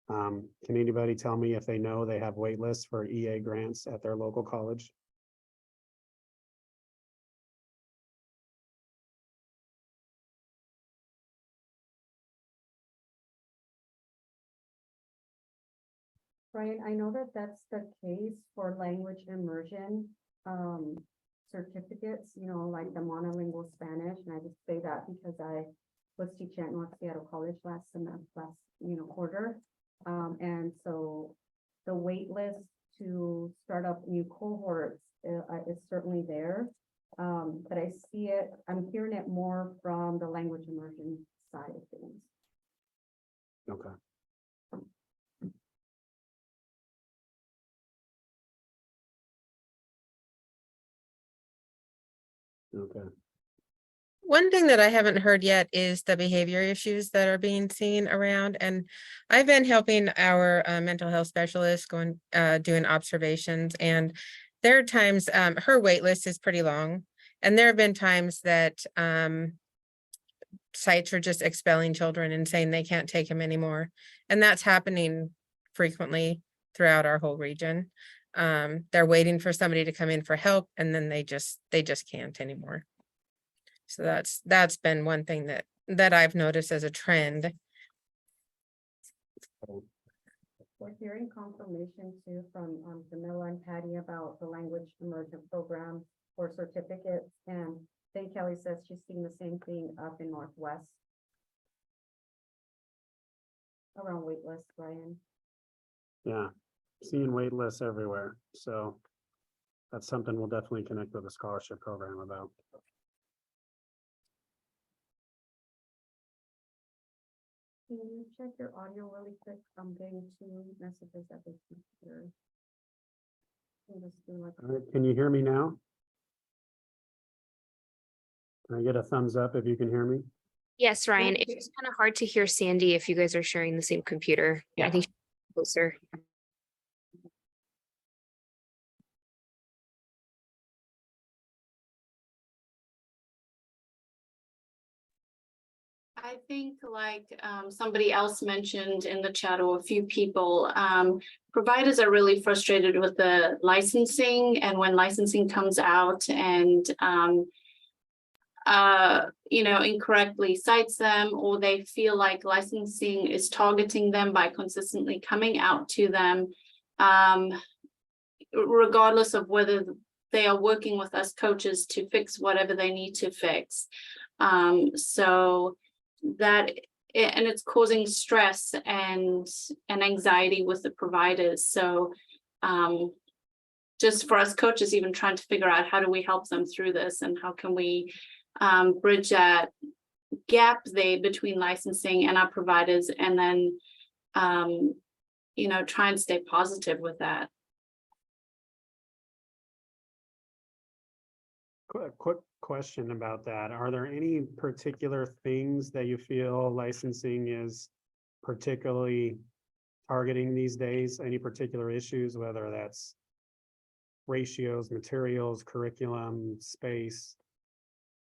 Can anybody tell me if they know they have wait lists for EA grants at their local college? Brian, I know that that's the case for language immersion certificates, you know, like the monolingual Spanish. And I just say that because I was teaching at North Seattle College last quarter. And so the wait list to start up new cohorts is certainly there. But I see it, I'm hearing it more from the language immersion side of things. Okay. Okay. One thing that I haven't heard yet is the behavior issues that are being seen around. And I've been helping our mental health specialist doing observations, and there are times her wait list is pretty long. And there have been times that sites are just expelling children and saying they can't take them anymore. And that's happening frequently throughout our whole region. They're waiting for somebody to come in for help, and then they just can't anymore. So that's been one thing that I've noticed as a trend. We're hearing confirmation too from Camilla and Patty about the language immersion program for certificates, and then Kelly says she's seeing the same thing up in Northwest around wait lists, Brian. Yeah, seeing wait lists everywhere. So that's something we'll definitely connect with the scholarship program about. Can you check your audio really quick? I'm getting 2 messages at the computer. All right, can you hear me now? Can I get a thumbs up if you can hear me? Yes, Ryan, it's just kind of hard to hear Sandy if you guys are sharing the same computer. Yeah. I think she's closer. I think like somebody else mentioned in the chat, or a few people, providers are really frustrated with the licensing, and when licensing comes out and incorrectly cites them, or they feel like licensing is targeting them by consistently coming out to them, regardless of whether they are working with us coaches to fix whatever they need to fix. So that, and it's causing stress and anxiety with the providers. So just for us coaches, even trying to figure out how do we help them through this, and how can we bridge that gap there between licensing and our providers, and then try and stay positive with that. Quick question about that. Are there any particular things that you feel licensing is particularly targeting these days? Any particular issues, whether that's ratios, materials, curriculum, space?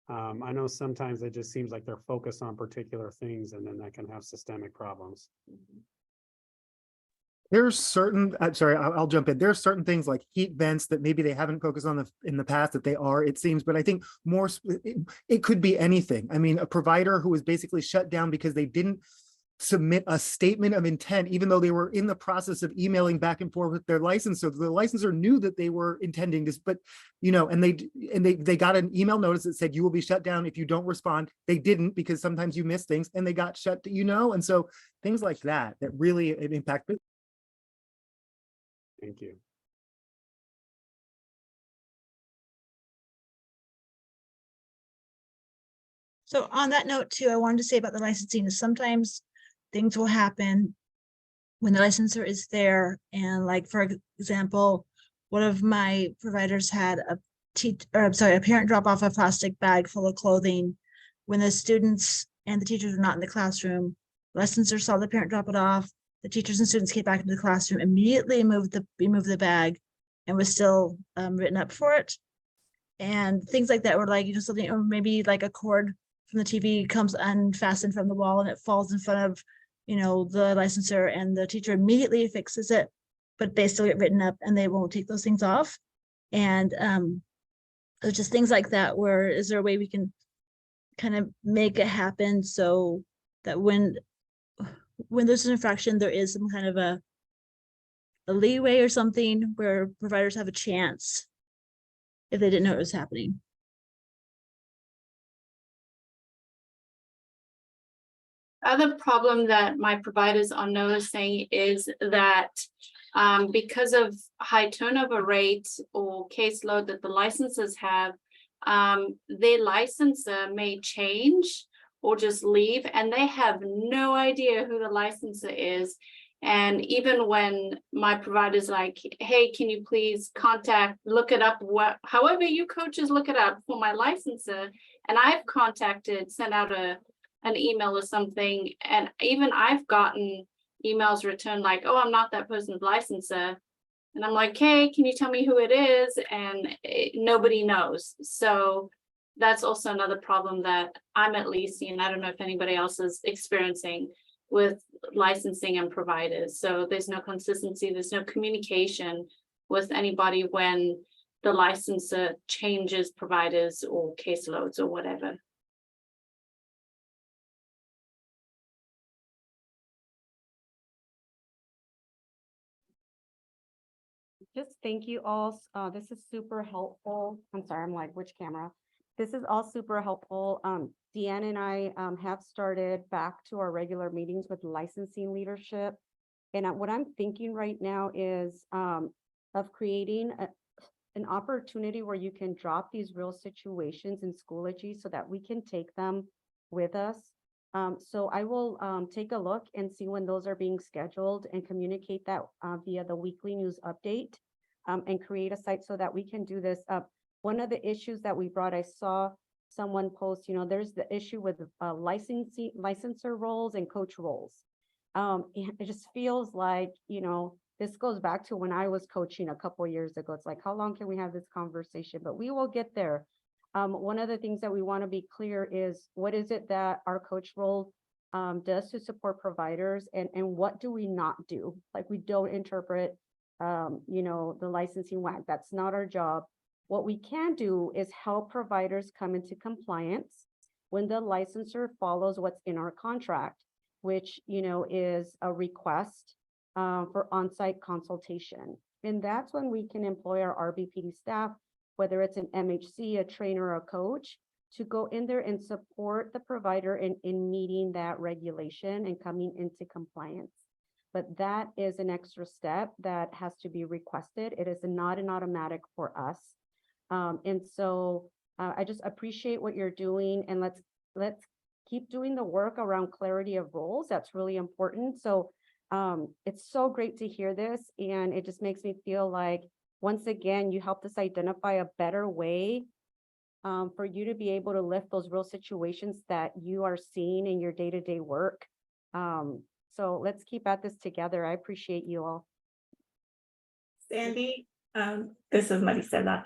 I know sometimes it just seems like they're focused on particular things, and then that can have systemic problems. There's certain, I'm sorry, I'll jump in. There are certain things like heat vents that maybe they haven't focused on in the past that they are, it seems, but I think more, it could be anything. I mean, a provider who was basically shut down because they didn't submit a statement of intent, even though they were in the process of emailing back and forth with their license. So the licensor knew that they were intending this, but and they got an email notice that said you will be shut down if you don't respond. They didn't, because sometimes you miss things, and they got shut, and so things like that really impact. Thank you. So on that note too, I wanted to say about the licensing is sometimes things will happen when the licensor is there, and like, for example, one of my providers had a parent drop off a plastic bag full of clothing when the students and the teachers were not in the classroom. Licensor saw the parent drop it off. The teachers and students came back into the classroom, immediately removed the bag, and was still written up for it. And things like that were like, something, or maybe like a cord from the TV comes unfastened from the wall and it falls in front of, the licensor, and the teacher immediately fixes it, but they still get written up and they won't take those things off. And there's just things like that where, is there a way we can kind of make it happen so that when there's an infraction, there is some kind of a leeway or something where providers have a chance if they didn't know it was happening. Other problem that my providers are noticing is that because of high turnover rates or caseload that the licenses have, their licensor may change or just leave, and they have no idea who the licensor is. And even when my provider's like, hey, can you please look it up, however you coaches look it up for my licensor, and I've sent out an email or something, and even I've gotten emails returned like, oh, I'm not that person's licensor. And I'm like, hey, can you tell me who it is? And nobody knows. So that's also another problem that I'm at least seeing. I don't know if anybody else is experiencing with licensing and providers. So there's no consistency, there's no communication with anybody when the licensor changes providers or caseloads or whatever. Just thank you all. This is super helpful. I'm sorry, I'm like, which camera? This is all super helpful. Deanne and I have started back to our regular meetings with licensing leadership. And what I'm thinking right now is of creating an opportunity where you can drop these real situations in Schoology so that we can take them with us. So I will take a look and see when those are being scheduled and communicate that via the weekly news update and create a site so that we can do this. One of the issues that we brought, I saw someone post, there's the issue with licensor roles and coach roles. It just feels like, this goes back to when I was coaching a couple of years ago. It's like, how long can we have this conversation? But we will get there. One of the things that we want to be clear is what is it that our coach role does to support providers, and what do we not do? Like, we don't interpret, the licensing WAC. That's not our job. What we can do is help providers come into compliance when the licensor follows what's in our contract, which, is a request for on-site consultation. And that's when we can employ our RBPD staff, whether it's an MHC, a trainer, or a coach, to go in there and support the provider in meeting that regulation and coming into compliance. But that is an extra step that has to be requested. It is not an automatic for us. And so I just appreciate what you're doing, and let's keep doing the work around clarity of roles. That's really important. So it's so great to hear this, and it just makes me feel like, once again, you helped us identify a better way for you to be able to lift those real situations that you are seeing in your day-to-day work. So let's keep at this together. I appreciate you all. Sandy, this is Maricela.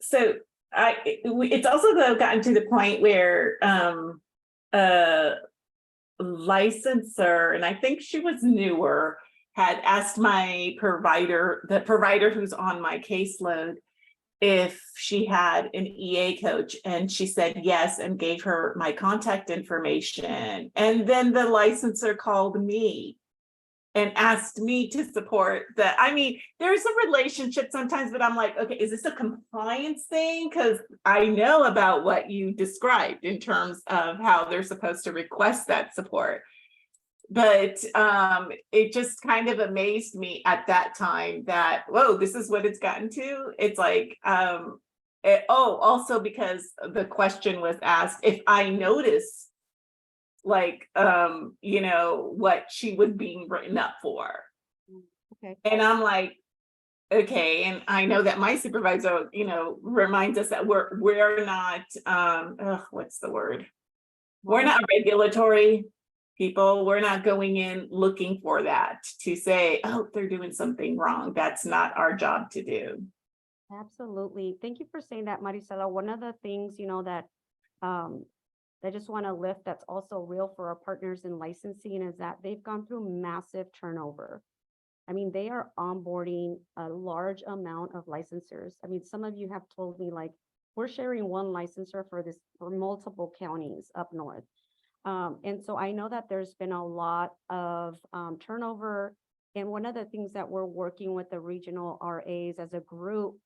So it's also gotten to the point where a licensor, and I think she was newer, had asked my provider, the provider who's on my caseload, if she had an EA coach, and she said yes and gave her my contact information. And then the licensor called me and asked me to support that. I mean, there's a relationship sometimes, but I'm like, okay, is this a compliance thing? Because I know about what you described in terms of how they're supposed to request that support. But it just kind of amazed me at that time that, whoa, this is what it's gotten to. It's like, also because the question was asked if I noticed, like, what she was being written up for. Okay. And I'm like, okay, and I know that my supervisor, reminds us that we're not, what's the word? We're not regulatory people. We're not going in looking for that to say, oh, they're doing something wrong. That's not our job to do. Absolutely. Thank you for saying that, Marisela. One of the things, that I just want to lift that's also real for our partners in licensing is that they've gone through massive turnover. I mean, they are onboarding a large amount of licensors. I mean, some of you have told me like, we're sharing one licensor for multiple counties up north. And so I know that there's been a lot of turnover. And one of the things that we're working with the regional RAs as a group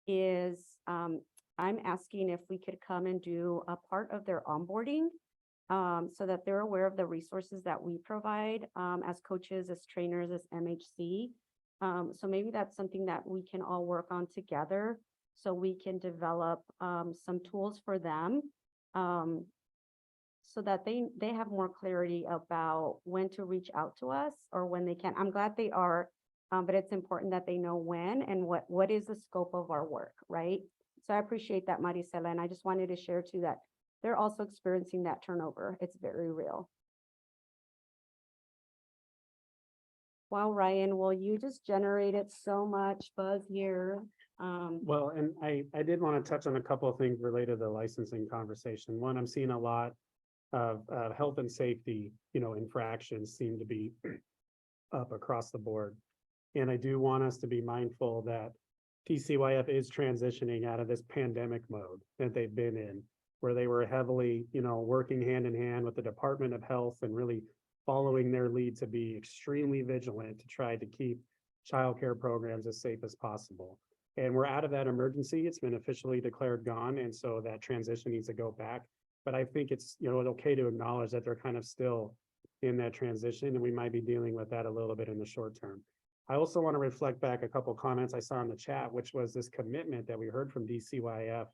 is I'm asking if we could come and do a part of their onboarding so that they're aware of the resources that we provide as coaches, as trainers, as MHC. So maybe that's something that we can all work on together so we can develop some tools for them so that they have more clarity about when to reach out to us or when they can. I'm glad they are, but it's important that they know when and what is the scope of our work, right? So I appreciate that, Marisela, and I just wanted to share too that they're also experiencing that turnover. It's very real. Wow, Ryan, well, you just generated so much buzz here. Well, and I did want to touch on a couple of things related to the licensing conversation. One, I'm seeing a lot of health and safety, infractions seem to be up across the board. And I do want us to be mindful that DCYF is transitioning out of this pandemic mode that they've been in, where they were heavily, working hand in hand with the Department of Health and really following their lead to be extremely vigilant to try to keep childcare programs as safe as possible. And we're out of that emergency. It's been officially declared gone. And so that transition needs to go back. But I think it's, okay to acknowledge that they're kind of still in that transition and we might be dealing with that a little bit in the short term. I also want to reflect back a couple of comments I saw in the chat, which was this commitment that we heard from DCYF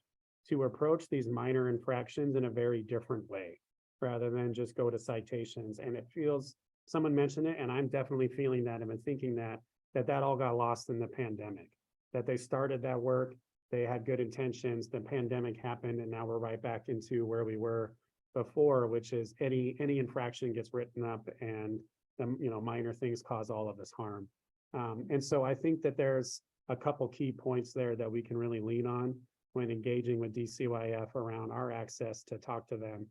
to approach these minor infractions in a very different way, rather than just go to citations. And it feels, someone mentioned it, and I'm definitely feeling that. I've been thinking that all got lost in the pandemic, that they started that work, they had good intentions, the pandemic happened, and now we're right back into where we were before, which is any infraction gets written up and minor things cause all of this harm. And so I think that there's a couple key points there that we can really lean on when engaging with DCYF around our access to talk to them,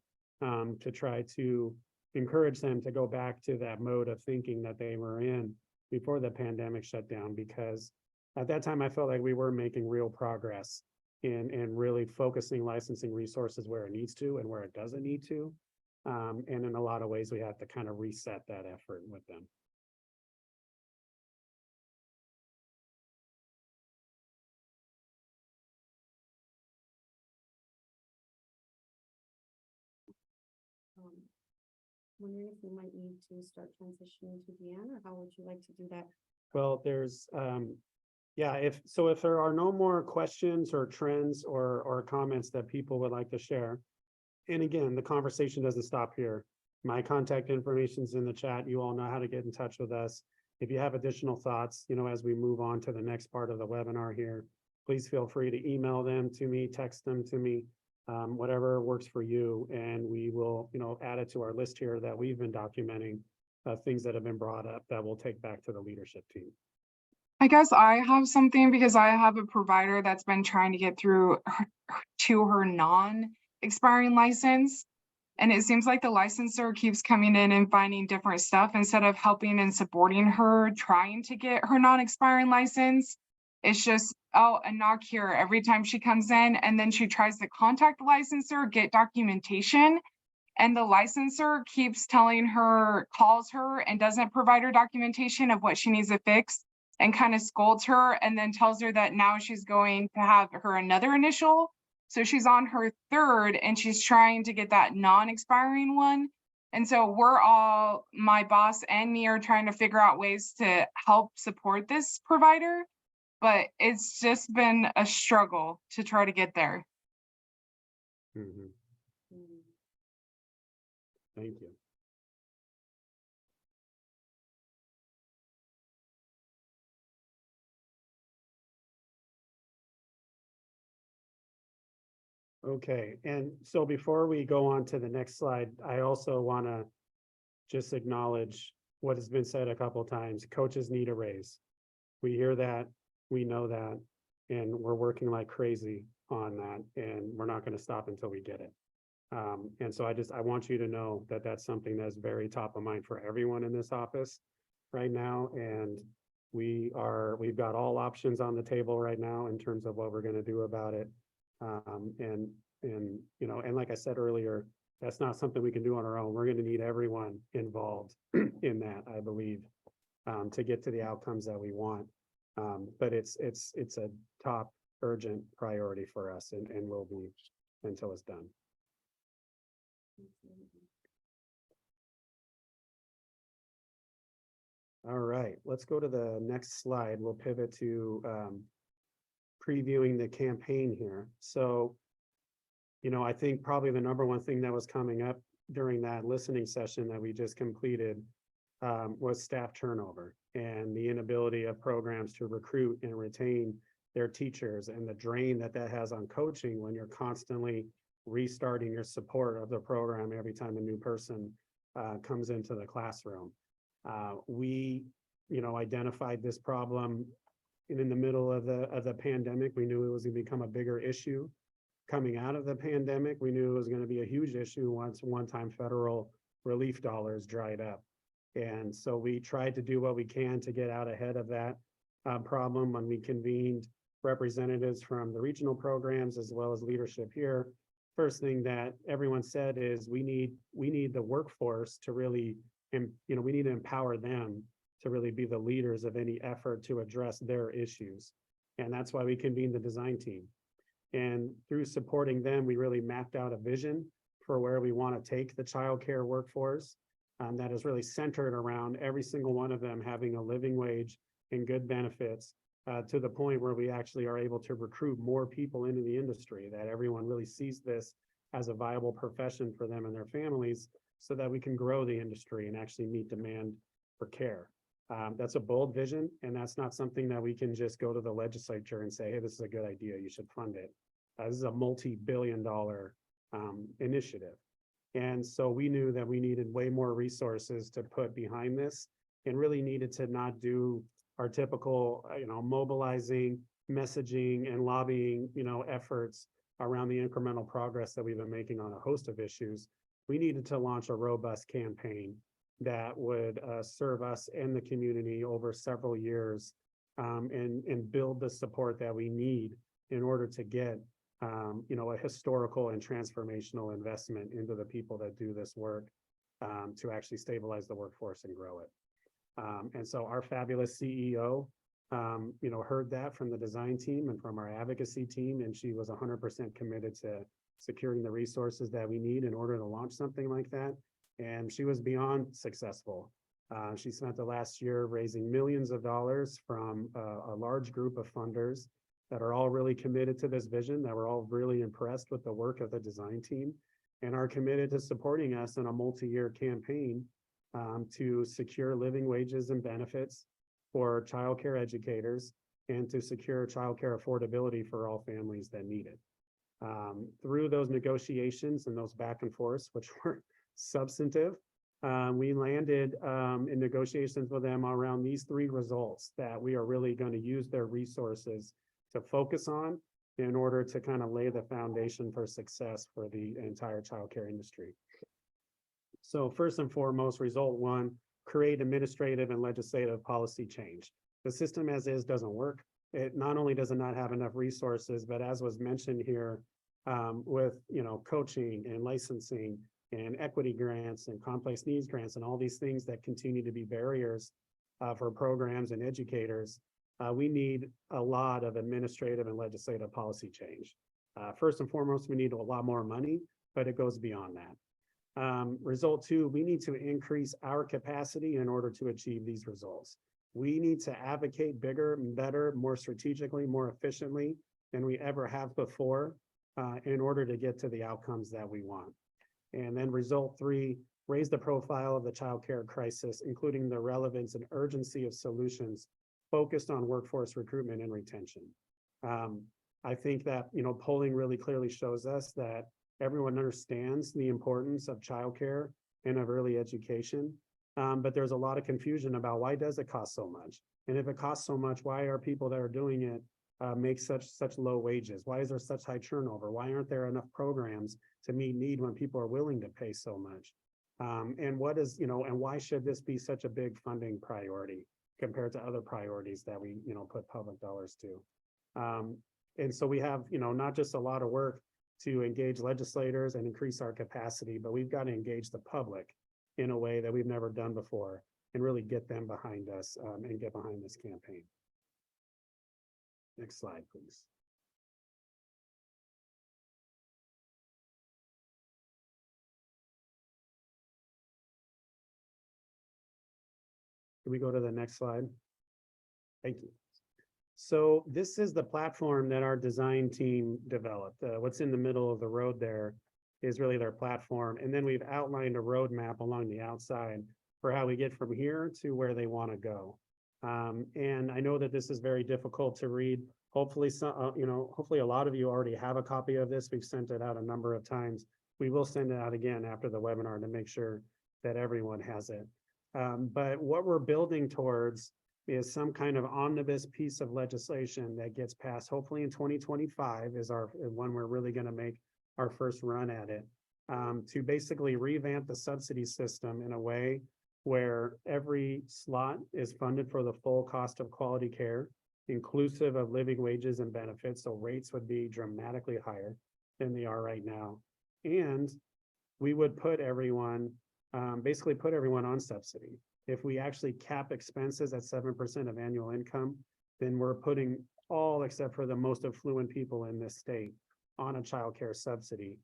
to try to encourage them to go back to that mode of thinking that they were in before the pandemic shut down, because at that time I felt like we were making real progress in really focusing licensing resources where it needs to and where it doesn't need to. And in a lot of ways, we have to kind of reset that effort with them. Wondering if you might need to start transitioning to Deanne, or how would you like to do that? Well, there's, if there are no more questions or trends or comments that people would like to share, and again, the conversation doesn't stop here. My contact information is in the chat. You all know how to get in touch with us. If you have additional thoughts, as we move on to the next part of the webinar here, please feel free to email them to me, text them to me, whatever works for you. And we will, add it to our list here that we've been documenting things that have been brought up that we'll take back to the leadership team. I guess I have something because I have a provider that's been trying to get through to her non-expiring license. And it seems like the licensor keeps coming in and finding different stuff instead of helping and supporting her trying to get her non-expiring license. It's just, oh, a knock here every time she comes in, and then she tries to contact the licensor, get documentation, and the licensor keeps telling her, calls her, and doesn't provide her documentation of what she needs to fix, and kind of scolds her, and then tells her that now she's going to have her another initial. So she's on her third, and she's trying to get that non-expiring one. And so my boss and me are trying to figure out ways to help support this provider, but it's just been a struggle to try to get there. Thank you. Okay, and so before we go on to the next slide, I also want to just acknowledge what has been said a couple times. Coaches need a raise. We hear that, we know that, and we're working like crazy on that, and we're not going to stop until we get it. And so I want you to know that that's something that's very top of mind for everyone in this office right now. And we've got all options on the table right now in terms of what we're going to do about it. And like I said earlier, that's not something we can do on our own. We're going to need everyone involved in that, I believe, to get to the outcomes that we want. But it's a top urgent priority for us and will be until it's done. All right, let's go to the next slide. We'll pivot to previewing the campaign here. So, I think probably the number one thing that was coming up during that listening session that we just completed was staff turnover and the inability of programs to recruit and retain their teachers, and the drain that has on coaching when you're constantly restarting your support of the program every time a new person comes into the classroom. We, identified this problem in the middle of the pandemic. We knew it was going to become a bigger issue. Coming out of the pandemic, we knew it was going to be a huge issue once one-time federal relief dollars dried up. And so we tried to do what we can to get out ahead of that problem when we convened representatives from the regional programs as well as leadership here. First thing that everyone said is we need the workforce to really, we need to empower them to really be the leaders of any effort to address their issues. And that's why we convened the design team. And through supporting them, we really mapped out a vision for where we want to take the childcare workforce that is really centered around every single one of them having a living wage and good benefits to the point where we actually are able to recruit more people into the industry, that everyone really sees this as a viable profession for them and their families so that we can grow the industry and actually meet demand for care. That's a bold vision, and that's not something that we can just go to the legislature and say, hey, this is a good idea, you should fund it. This is a multi-billion-dollar initiative. And so we knew that we needed way more resources to put behind this and really needed to not do our typical, mobilizing, messaging, and lobbying, efforts around the incremental progress that we've been making on a host of issues. We needed to launch a robust campaign that would serve us and the community over several years and build the support that we need in order to get a historical and transformational investment into the people that do this work to actually stabilize the workforce and grow it. And so our fabulous CEO, heard that from the design team and from our advocacy team, and she was 100% committed to securing the resources that we need in order to launch something like that. And she was beyond successful. She spent the last year raising millions of dollars from a large group of funders that are all really committed to this vision, that were all really impressed with the work of the design team and are committed to supporting us in a multi-year campaign to secure living wages and benefits for childcare educators and to secure childcare affordability for all families that need it. Through those negotiations and those back and forths, which were substantive, we landed in negotiations with them around these three results that we are really going to use their resources to focus on in order to kind of lay the foundation for success for the entire childcare industry. So first and foremost, result one, create administrative and legislative policy change. The system as is doesn't work. It not only does it not have enough resources, but as was mentioned here, with coaching and licensing and equity grants and complex needs grants and all these things that continue to be barriers for programs and educators, we need a lot of administrative and legislative policy change. First and foremost, we need a lot more money, but it goes beyond that. Result two, we need to increase our capacity in order to achieve these results. We need to advocate bigger and better, more strategically, more efficiently than we ever have before in order to get to the outcomes that we want. And then result three, raise the profile of the childcare crisis, including the relevance and urgency of solutions focused on workforce recruitment and retention. I think that, polling really clearly shows us that everyone understands the importance of childcare and of early education. But there's a lot of confusion about why does it cost so much? And if it costs so much, why are people that are doing it make such low wages? Why is there such high turnover? Why aren't there enough programs to meet need when people are willing to pay so much? And what is, and why should this be such a big funding priority compared to other priorities that we, put public dollars to? And so we have, not just a lot of work to engage legislators and increase our capacity, but we've got to engage the public in a way that we've never done before and really get them behind us and get behind this campaign. Next slide, please. Can we go to the next slide? Thank you. So this is the platform that our design team developed. What's in the middle of the road there is really their platform. And then we've outlined a roadmap along the outside for how we get from here to where they want to go. And I know that this is very difficult to read. Hopefully, hopefully a lot of you already have a copy of this. We've sent it out a number of times. We will send it out again after the webinar to make sure that everyone has it. But what we're building towards is some kind of omnibus piece of legislation that gets passed, hopefully in 2025 is when we're really going to make our first run at it, to basically revamp the subsidy system in a way where every slot is funded for the full cost of quality care, inclusive of living wages and benefits. So rates would be dramatically higher than they are right now. And we would put everyone, basically put everyone on subsidy. If we actually cap expenses at 7% of annual income, then we're putting all except for the most affluent people in this state on a child care subsidy.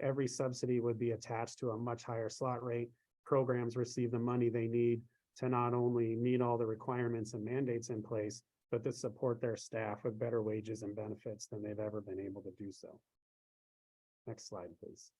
Every subsidy would be attached to a much higher slot rate. Programs receive the money they need to not only meet all the requirements and mandates in place, but to support their staff with better wages and benefits than they've ever been able to do so. Next slide, please.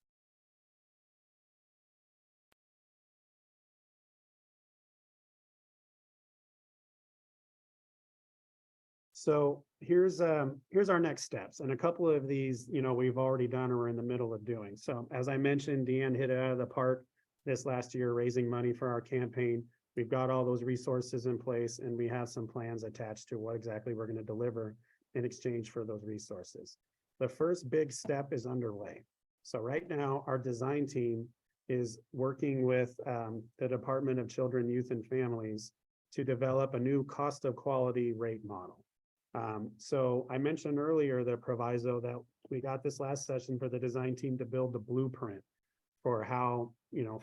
So here's our next steps, and a couple of these, we've already done or we're in the middle of doing. So as I mentioned, Deanne hit it out of the park this last year, raising money for our campaign. We've got all those resources in place, and we have some plans attached to what exactly we're going to deliver in exchange for those resources. The first big step is underway. So right now, our design team is working with the Department of Children, Youth, and Families to develop a new cost of quality rate model. So I mentioned earlier the proviso that we got this last session for the design team to build the blueprint for how,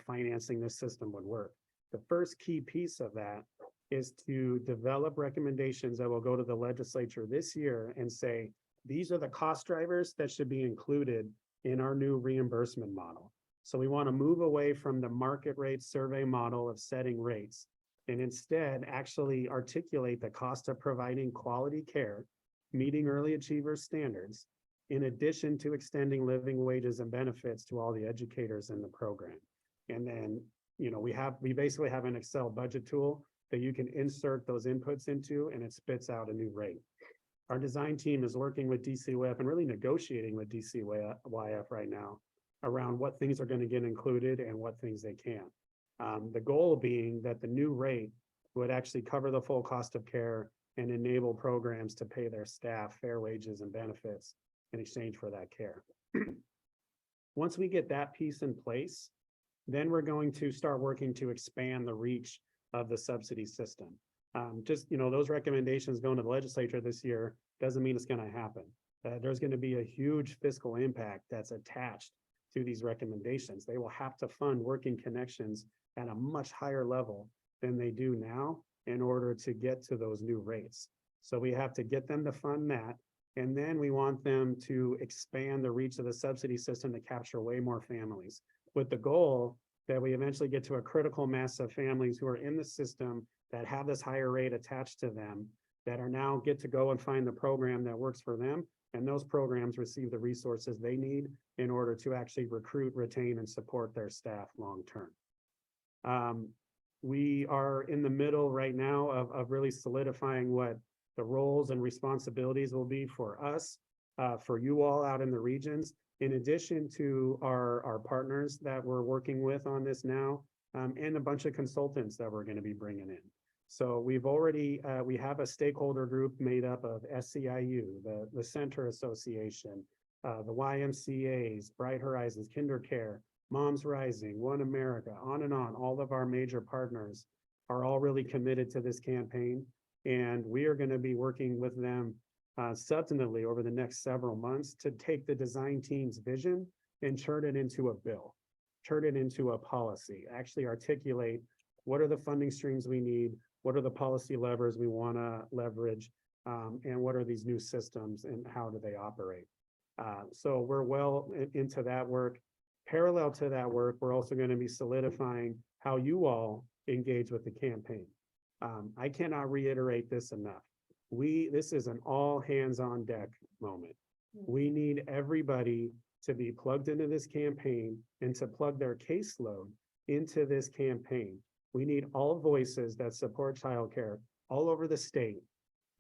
financing this system would work. The first key piece of that is to develop recommendations that will go to the legislature this year and say, these are the cost drivers that should be included in our new reimbursement model. So we want to move away from the market rate survey model of setting rates and instead actually articulate the cost of providing quality care, meeting early achievers standards, in addition to extending living wages and benefits to all the educators in the program. And then, we basically have an Excel budget tool that you can insert those inputs into, and it spits out a new rate. Our design team is working with DCYF and really negotiating with DCYF right now around what things are going to get included and what things they can't. The goal being that the new rate would actually cover the full cost of care and enable programs to pay their staff fair wages and benefits in exchange for that care. Once we get that piece in place, then we're going to start working to expand the reach of the subsidy system. Those recommendations going to the legislature this year doesn't mean it's going to happen. There's going to be a huge fiscal impact that's attached to these recommendations. They will have to fund working connections at a much higher level than they do now in order to get to those new rates. So we have to get them to fund that. And then we want them to expand the reach of the subsidy system to capture way more families, with the goal that we eventually get to a critical mass of families who are in the system that have this higher rate attached to them, that are now get to go and find the program that works for them. And those programs receive the resources they need in order to actually recruit, retain, and support their staff long-term. We are in the middle right now of really solidifying what the roles and responsibilities will be for us for you all out in the regions, in addition to our partners that we're working with on this now, and a bunch of consultants that we're going to be bringing in. So we've already, we have a stakeholder group made up of SCIU, the Center Association, the YMCAs, Bright Horizons, KinderCare, Moms Rising, One America, on and on. All of our major partners are all really committed to this campaign. And we are going to be working with them substantively over the next several months to take the design team's vision and turn it into a bill, turn it into a policy, actually articulate what are the funding streams we need, what are the policy levers we want to leverage, and what are these new systems and how do they operate. So we're well into that work. Parallel to that work, we're also going to be solidifying how you all engage with the campaign. I cannot reiterate this enough. This is an all hands on deck moment. We need everybody to be plugged into this campaign and to plug their caseload into this campaign. We need all voices that support childcare all over the state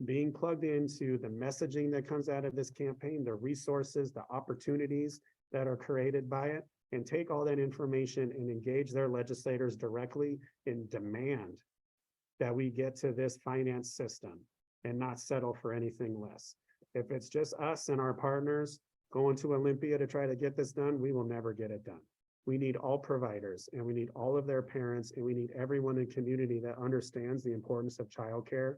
being plugged into the messaging that comes out of this campaign, the resources, the opportunities that are created by it, and take all that information and engage their legislators directly and demand that we get to this finance system and not settle for anything less. If it's just us and our partners going to Olympia to try to get this done, we will never get it done. We need all providers and we need all of their parents and we need everyone in community that understands the importance of childcare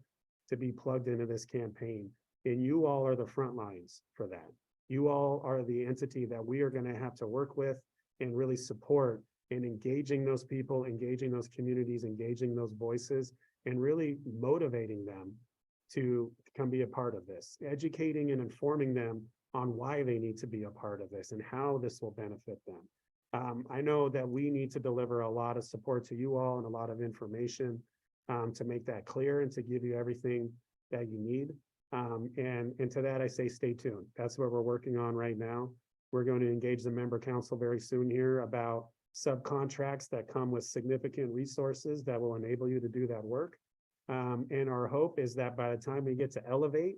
to be plugged into this campaign. And you all are the front lines for that. You all are the entity that we are going to have to work with and really support in engaging those people, engaging those communities, engaging those voices, and really motivating them to come be a part of this, educating and informing them on why they need to be a part of this and how this will benefit them. I know that we need to deliver a lot of support to you all and a lot of information to make that clear and to give you everything that you need. And to that, I say, stay tuned. That's what we're working on right now. We're going to engage the member council very soon here about subcontracts that come with significant resources that will enable you to do that work. And our hope is that by the time we get to Elevate,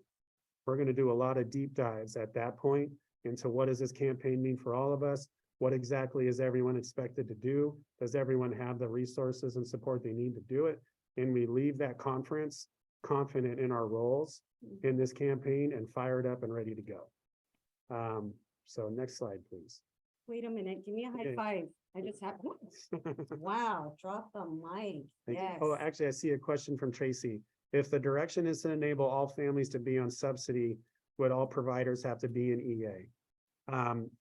we're going to do a lot of deep dives at that point into what does this campaign mean for all of us? What exactly is everyone expected to do? Does everyone have the resources and support they need to do it? And we leave that conference confident in our roles in this campaign and fired up and ready to go. So next slide, please. Wait a minute, give me a high Okay. five. I just have, wow, drop the mic. Thank you. Yes. Oh, actually, I see a question from Tracy. If the direction is to enable all families to be on subsidy, would all providers have to be in EA?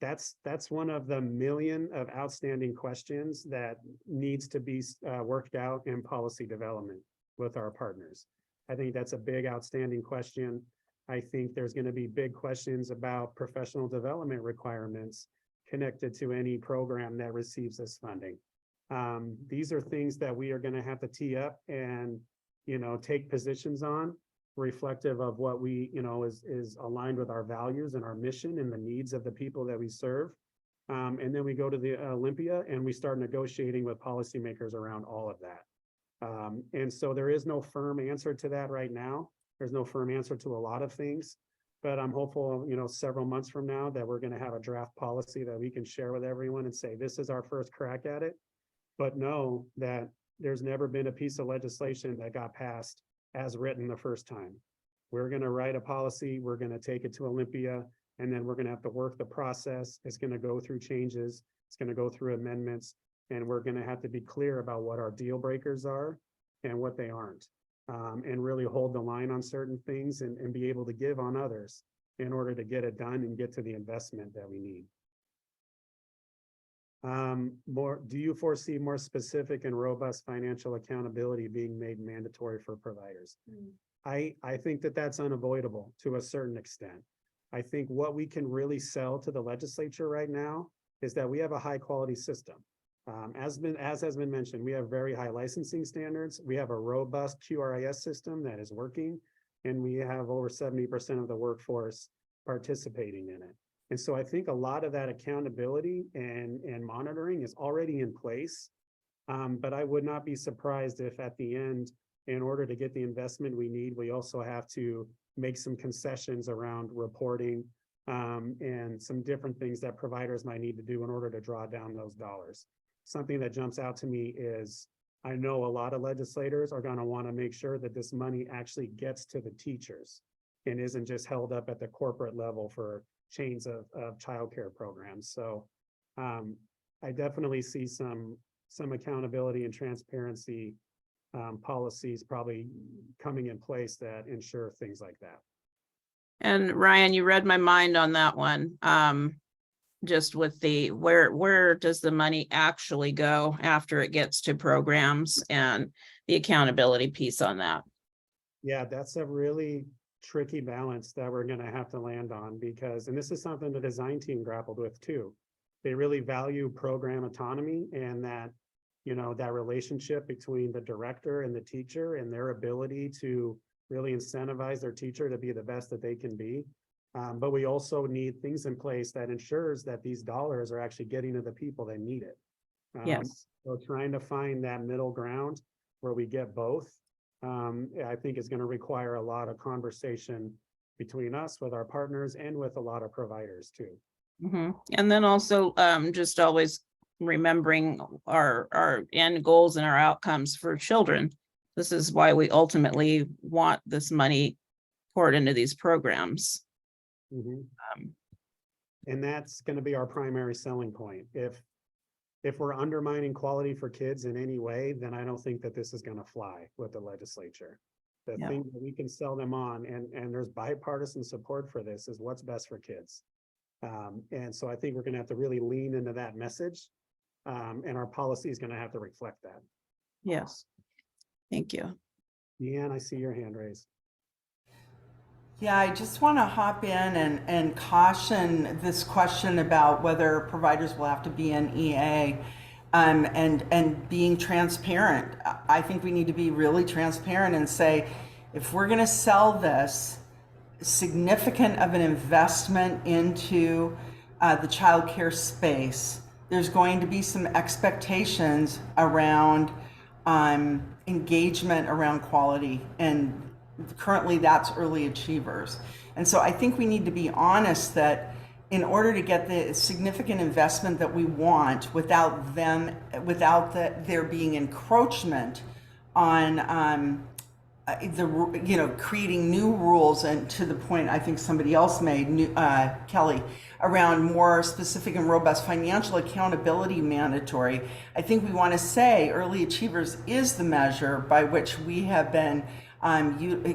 That's one of the million of outstanding questions that needs to be worked out in policy development with our partners. I think that's a big outstanding question. I think there's going to be big questions about professional development requirements connected to any program that receives this funding. These are things that we are going to have to tee up and, take positions on, reflective of what we, is aligned with our values and our mission and the needs of the people that we serve. And then we go to the Olympia and we start negotiating with policymakers around all of that. And so there is no firm answer to that right now. There's no firm answer to a lot of things, but I'm hopeful, several months from now that we're going to have a draft policy that we can share with everyone and say, this is our first crack at it. But know that there's never been a piece of legislation that got passed as written the first time. We're going to write a policy, we're going to take it to Olympia, and then we're going to have to work the process. It's going to go through changes, it's going to go through amendments, and we're going to have to be clear about what our deal breakers are and what they aren't, and really hold the line on certain things and be able to give on others in order to get it done and get to the investment that we need. Do you foresee more specific and robust financial accountability being made mandatory for providers? I think that that's unavoidable to a certain extent. I think what we can really sell to the legislature right now is that we have a high quality system. As has been mentioned, we have very high licensing standards. We have a robust QRIS system that is working, and we have over 70% of the workforce participating in it. And so I think a lot of that accountability and monitoring is already in place. But I would not be surprised if at the end, in order to get the investment we need, we also have to make some concessions around reporting and some different things that providers might need to do in order to draw down those dollars. Something that jumps out to me is I know a lot of legislators are going to want to make sure that this money actually gets to the teachers and isn't just held up at the corporate level for chains of childcare programs. So I definitely see some accountability and transparency policies probably coming in place that ensure things like that. And Ryan, you read my mind on that one. Just with the where does the money actually go after it gets to programs and the accountability piece on that? Yeah, that's a really tricky balance that we're going to have to land on because, and this is something the design team grappled with too. They really value program autonomy and that, you know, that relationship between the director and the teacher and their ability to really incentivize their teacher to be the best that they can be. But we also need things in place that ensures that these dollars are actually getting to the people that need it. Yes. So trying to find that middle ground where we get both, I think is going to require a lot of conversation between us with our partners and with a lot of providers too. Mm-hmm. And then also just always remembering our end goals and our outcomes for children. This is why we ultimately want this money poured into these programs. Mm-hmm. And that's going to be our primary selling point. If we're undermining quality for kids in any way, then I don't think that this is going to fly with the legislature. The thing that we can sell them on, and there's bipartisan support for this, is what's best for kids. And so I think we're going to have to really lean into that message, and our policy is going to have to reflect that. Yes. Thank you. Deanne, I see your hand raised. Yeah, I just want to hop in and caution this question about whether providers will have to be an EA and being transparent. I think we need to be really transparent and say, if we're going to sell this significant of an investment into the childcare space, there's going to be some expectations around engagement around quality, and currently that's early achievers. And so I think we need to be honest that in order to get the significant investment that we want without there being encroachment on creating new rules, and to the point I think somebody else made, Kelly, around more specific and robust financial accountability mandatory, I think we want to say early achievers is the measure by which we have been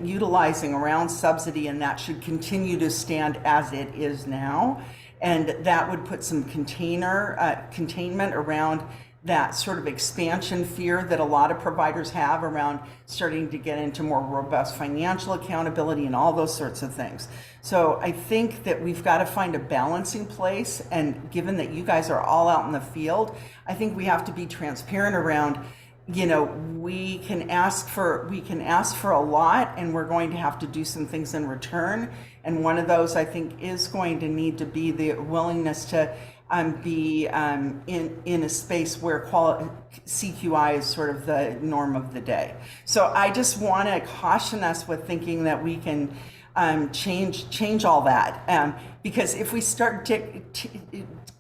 utilizing around subsidy, and that should continue to stand as it is now. And that would put some containment around that sort of expansion fear that a lot of providers have around starting to get into more robust financial accountability and all those sorts of things. So I think that we've got to find a balancing place, and given that you guys are all out in the field, I think we have to be transparent around, we can ask for a lot, and we're going to have to do some things in return. And one of those, I think, is going to need to be the willingness to be in a space where CQI is sort of the norm of the day. So I just want to caution us with thinking that we can change all that, because if we start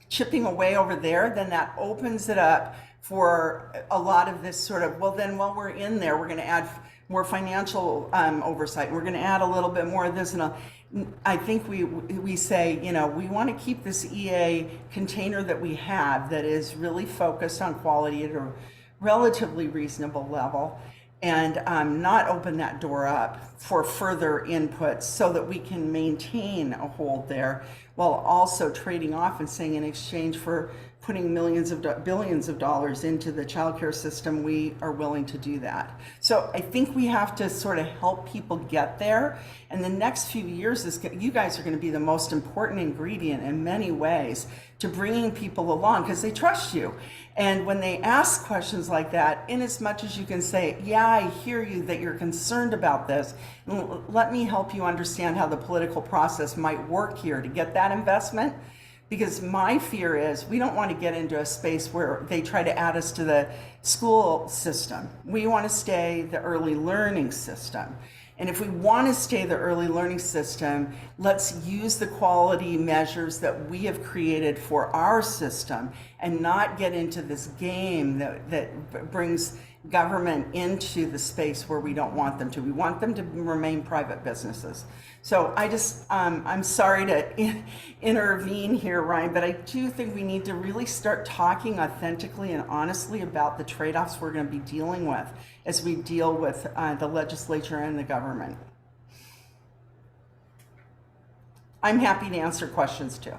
chipping away over there, then that opens it up for a lot of this sort of, well, then while we're in there, we're going to add more financial oversight. We're going to add a little bit more of this. And I think we say, we want to keep this EA container that we have that is really focused on quality at a relatively reasonable level, and not open that door up for further inputs so that we can maintain a hold there, while also trading off and saying in exchange for putting billions of dollars into the childcare system, we are willing to do that. So I think we have to sort of help people get there. And the next few years, you guys are going to be the most important ingredient in many ways to bringing people along, because they trust you. And when they ask questions like that, in as much as you can say, yeah, I hear you that you're concerned about this, let me help you understand how the political process might work here to get that investment. Because my fear is we don't want to get into a space where they try to add us to the school system. We want to stay the early learning system. And if we want to stay the early learning system, let's use the quality measures that we have created for our system and not get into this game that brings government into the space where we don't want them to. We want them to remain private businesses. So I just, I'm sorry to intervene here, Ryan, but I do think we need to really start talking authentically and honestly about the trade-offs we're going to be dealing with as we deal with the legislature and the government. I'm happy to answer questions too.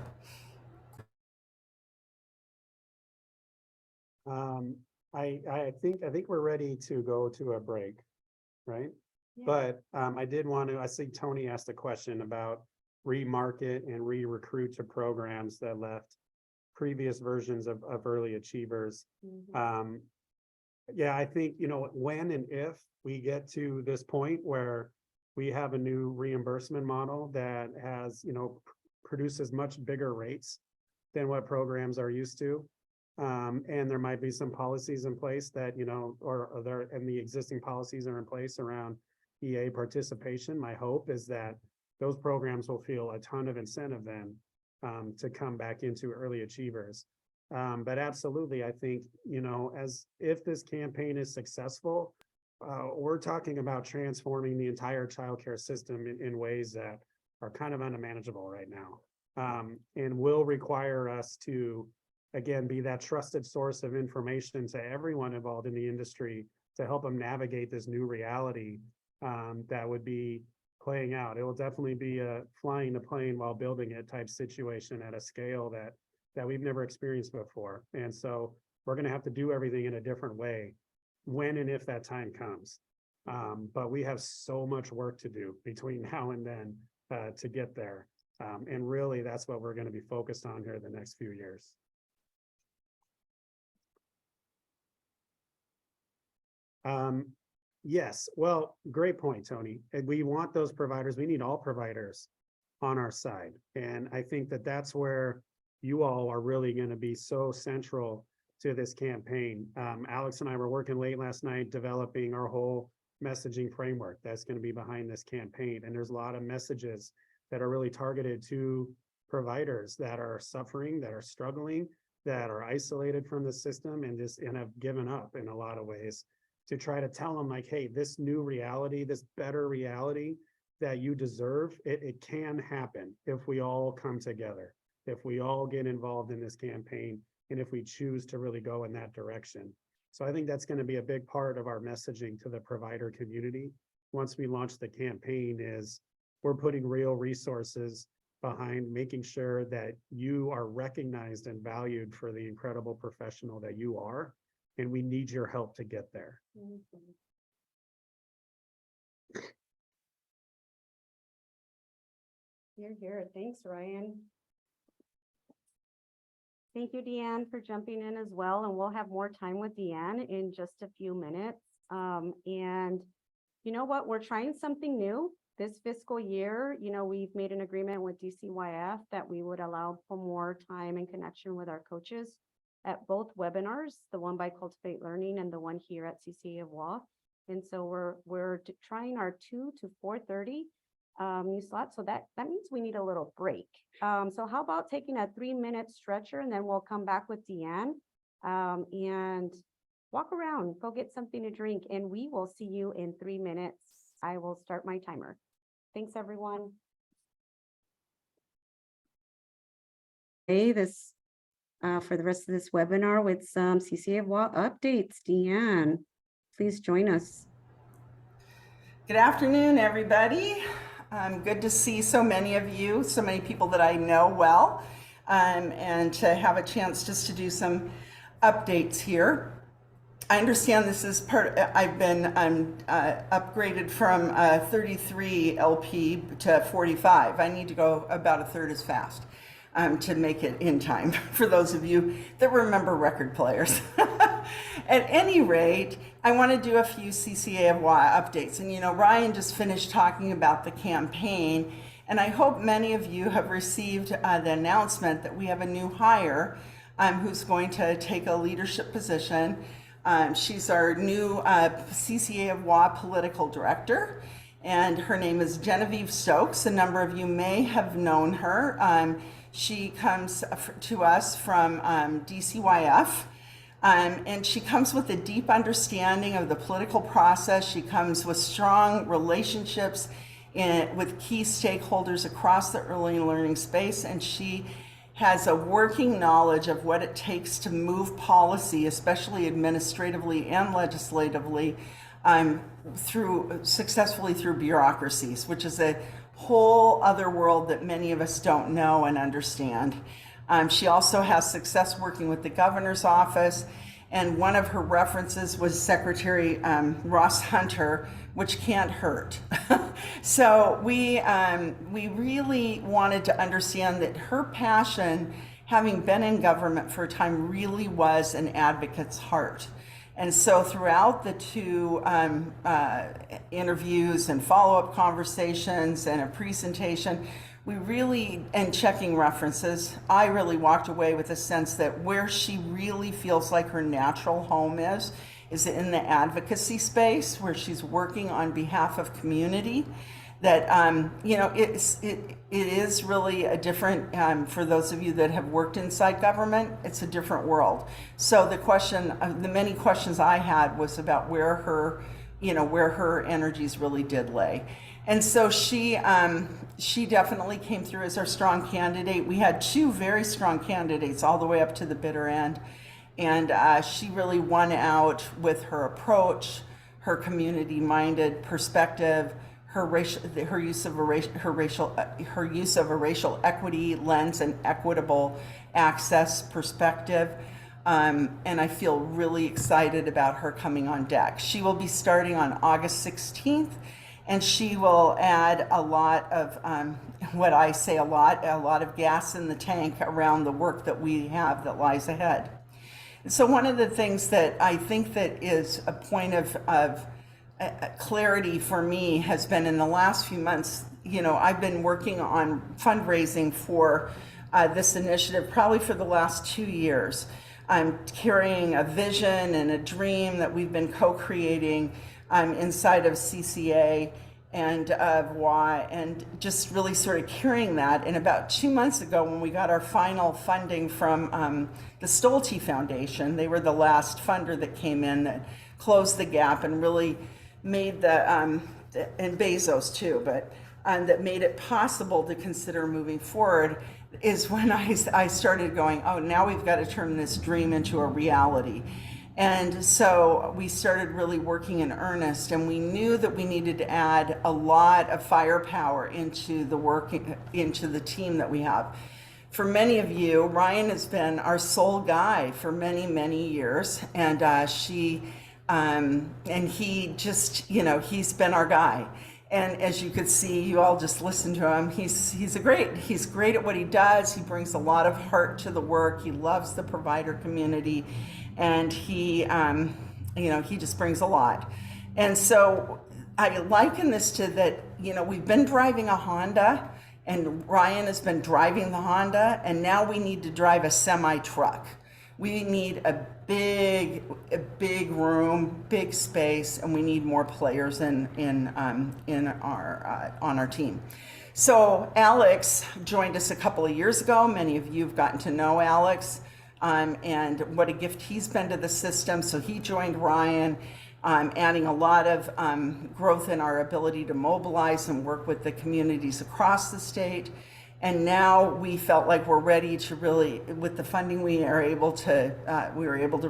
I think we're ready to go to a break, right? Yeah. But I did want to, I see Tony asked a question about remarket and re-recruit to programs that left previous versions of early achievers. Yeah, I think, you know, when and if we get to this point where we have a new reimbursement model that has, you know, produces much bigger rates than what programs are used to. And there might be some policies in place that, you know, and the existing policies are in place around EA participation. My hope is that those programs will feel a ton of incentive then to come back into early achievers. But absolutely, I think, you know, if this campaign is successful, we're talking about transforming the entire childcare system in ways that are kind of unmanageable right now, and will require us to, again, be that trusted source of information to everyone involved in the industry to help them navigate this new reality that would be playing out. It will definitely be a flying the plane while building it type situation at a scale that we've never experienced before. And so we're going to have to do everything in a different way when and if that time comes. But we have so much work to do between now and then to get there. And really, that's what we're going to be focused on here the next few years. Yes, well, great point, Tony. And we want those providers. We need all providers on our side. And I think that that's where you all are really going to be so central to this campaign. Alex and I were working late last night developing our whole messaging framework that's going to be behind this campaign. And there's a lot of messages that are really targeted to providers that are suffering, that are struggling, that are isolated from the system and have given up in a lot of ways, to try to tell them like, hey, this new reality, this better reality that you deserve, it can happen if we all come together, if we all get involved in this campaign, and if we choose to really go in that direction. So I think that's going to be a big part of our messaging to the provider community. Once we launch the campaign, is we're putting real resources behind making sure that you are recognized and valued for the incredible professional that you are. And we need your help to get there. Here. Thanks, Ryan. Thank you, Deanne, for jumping in as well. And we'll have more time with Deanne in just a few minutes. And you know what? We're trying something new this fiscal year. You know, we've made an agreement with DCYF that we would allow for more time and connection with our coaches at both webinars, the one by Cultivate Learning and the one here at CCA of WA. And so we're trying our 2 to 4:30 new slot. So that means we need a little break. So how about taking a 3-minute stretcher, and then we'll come back with Deanne and walk around, go get something to drink, and we will see you in 3 minutes. I will start my timer. Thanks, everyone. Hey, for the rest of this webinar with some CCA of WA updates. Deanne, please join us. Good afternoon, everybody. Good to see so many of you, so many people that I know well, and to have a chance just to do some updates here. I understand this is I've been upgraded from 33 LP to 45. I need to go about a third as fast to make it in time, for those of you that remember record players. At any rate, I want to do a few CCA of WA updates. And you know, Ryan just finished talking about the campaign, and I hope many of you have received the announcement that we have a new hire who's going to take a leadership position. She's our new CCA of WA political director. and her name is Genevieve Stokes. A number of you may have known her. She comes to us from DCYF. And she comes with a deep understanding of the political process. She comes with strong relationships with key stakeholders across the early learning space, and she has a working knowledge of what it takes to move policy, especially administratively and legislatively, successfully through bureaucracies, which is a whole other world that many of us don't know and understand. She also has success working with the governor's office, and one of her references was Secretary Ross Hunter, which can't hurt. So we really wanted to understand that her passion, having been in government for a time, really was an advocate's heart. And so throughout the two interviews and follow-up conversations and a presentation, and checking references, I really walked away with a sense that where she really feels like her natural home is in the advocacy space, where she's working on behalf of community. That it is really a different, for those of you that have worked inside government, it's a different world. So the many questions I had was about where her energies really did lay. And so she definitely came through as our strong candidate. We had two very strong candidates all the way up to the bitter end. And she really won out with her approach, her community-minded perspective, her use of a racial equity lens and equitable access perspective. And I feel really excited about her coming on deck. She will be starting on August 16th. And she will add a lot of, what I say a lot of gas in the tank around the work that we have that lies ahead. And so one of the things that I think that is a point of clarity for me has been in the last few months, I've been working on fundraising for this initiative probably for the last 2 years. I'm carrying a vision and a dream that we've been co-creating inside of CCA and WA, and just really sort of carrying that. And about 2 months ago, when we got our final funding from the Stolte Foundation, they were the last funder that came in that closed the gap and really made and Bezos too, but that made it possible to consider moving forward, is when I started going, oh, now we've got to turn this dream into a reality. And so we started really working in earnest, and we knew that we needed to add a lot of firepower into the work, into the team that we have. For many of you, Ryan has been our sole guy for many, many years, and he just, he's been our guy. And as you could see, you all just listen to him. He's great at what he does. He brings a lot of heart to the work. He loves the provider community, and he just brings a lot. And so I liken this to that, we've been driving a Honda, and Ryan has been driving the Honda, and now we need to drive a semi-truck. We need a big room, big space, and we need more players on our team. So Alex joined us a couple of years ago. Many of you have gotten to know Alex, and what a gift he's been to the system. So he joined Ryan, adding a lot of growth in our ability to mobilize and work with the communities across the state. And now we felt like we're ready to really, with the funding we were able to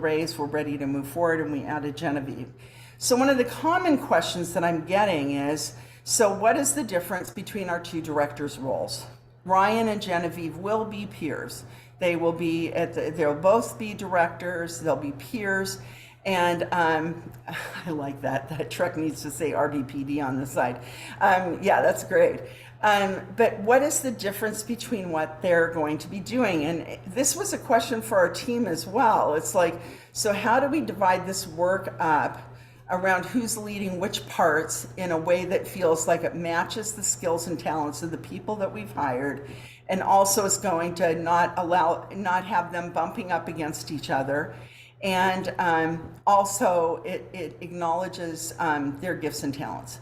raise, we're ready to move forward, and we added Genevieve. So one of the common questions that I'm getting is, so what is the difference between our two directors' roles? Ryan and Genevieve will be peers. They will be they'll both be directors, they'll be peers. And I like that. That truck needs to say RBPD on the side. Yeah, that's great. But what is the difference between what they're going to be doing? And this was a question for our team as well. It's like, so how do we divide this work up around who's leading which parts in a way that feels like it matches the skills and talents of the people that we've hired, and also is going to not have them bumping up against each other. And also it acknowledges their gifts and talents.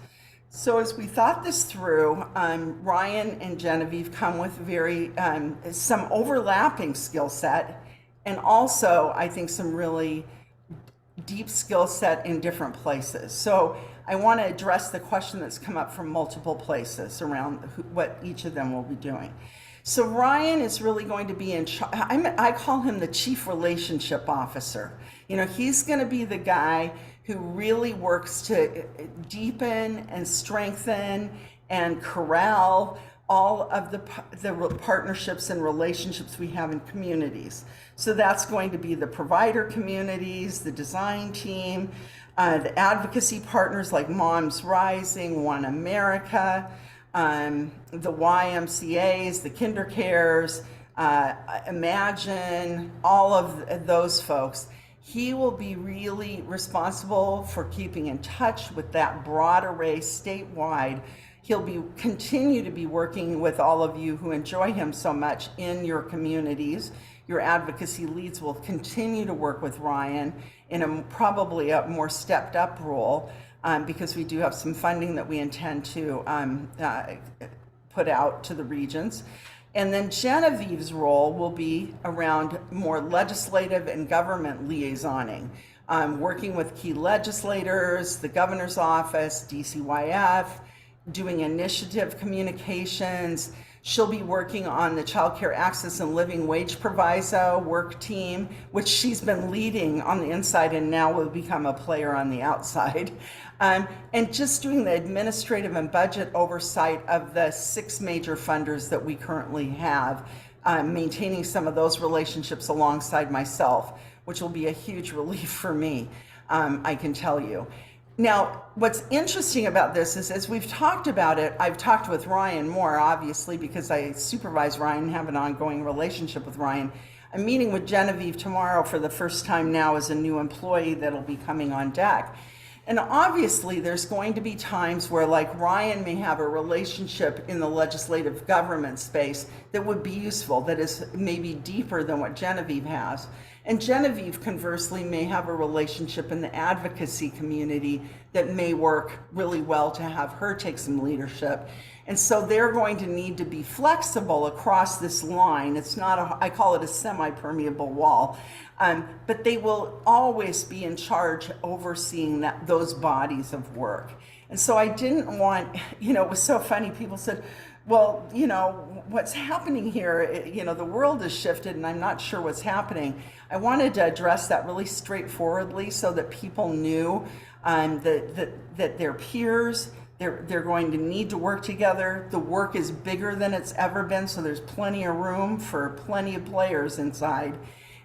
So as we thought this through, Ryan and Genevieve come with very some overlapping skill set, and also I think some really deep skill set in different places. So I want to address the question that's come up from multiple places around what each of them will be doing. So Ryan is really going to be in charge. I call him the chief relationship officer. You know, he's going to be the guy who really works to deepen and strengthen and corral all of the partnerships and relationships we have in communities. So that's going to be the provider communities, the design team, the advocacy partners like Moms Rising, One America, the YMCAs, the Kinder Cares, Imagine, all of those folks. He will be really responsible for keeping in touch with that broad array statewide. He'll continue to be working with all of you who enjoy him so much in your communities. Your advocacy leads will continue to work with Ryan in probably a more stepped up role because we do have some funding that we intend to put out to the regions. And then Genevieve's role will be around more legislative and government liaisoning, working with key legislators, the governor's office, DCYF, doing initiative communications. She'll be working on the Child Care Access and Living Wage Proviso work team, which she's been leading on the inside and now will become a player on the outside. And just doing the administrative and budget oversight of the 6 major funders that we currently have, maintaining some of those relationships alongside myself, which will be a huge relief for me, I can tell you. Now, what's interesting about this is, as we've talked about it, I've talked with Ryan more, obviously, because I supervise Ryan and have an ongoing relationship with Ryan. I'm meeting with Genevieve tomorrow for the first time now as a new employee that'll be coming on deck. And obviously, there's going to be times where, like, Ryan may have a relationship in the legislative government space that would be useful, that is maybe deeper than what Genevieve has. And Genevieve, conversely, may have a relationship in the advocacy community that may work really well to have her take some leadership. And so they're going to need to be flexible across this line. It's not I call it a semi-permeable wall, but they will always be in charge overseeing those bodies of work. And so I didn't want, it was so funny. People said, well, what's happening here, the world has shifted and I'm not sure what's happening. I wanted to address that really straightforwardly so that people knew that their peers, they're going to need to work together. The work is bigger than it's ever been, so there's plenty of room for plenty of players inside,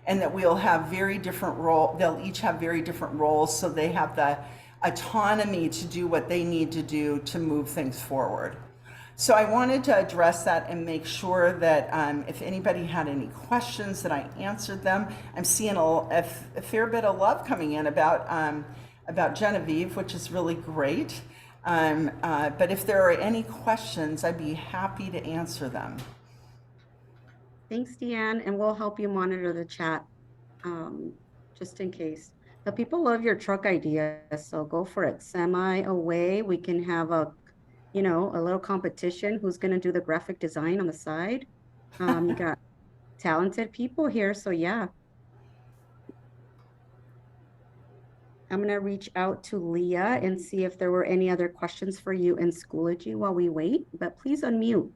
and that we'll have very different roles. They'll each have very different roles, so they have the autonomy to do what they need to do to move things forward. So I wanted to address that and make sure that if anybody had any questions that I answered them. I'm seeing a fair bit of love coming in about Genevieve, which is really great. But if there are any questions, I'd be happy to answer them. Thanks, Deanne, and we'll help you monitor the chat just in case. The people love your truck idea, so go for it. Semi away, we can have a little competition. Who's going to do the graphic design on the side? You got talented people here, so yeah. I'm going to reach out to Leah and see if there were any other questions for you in Schoology while we wait, but please unmute.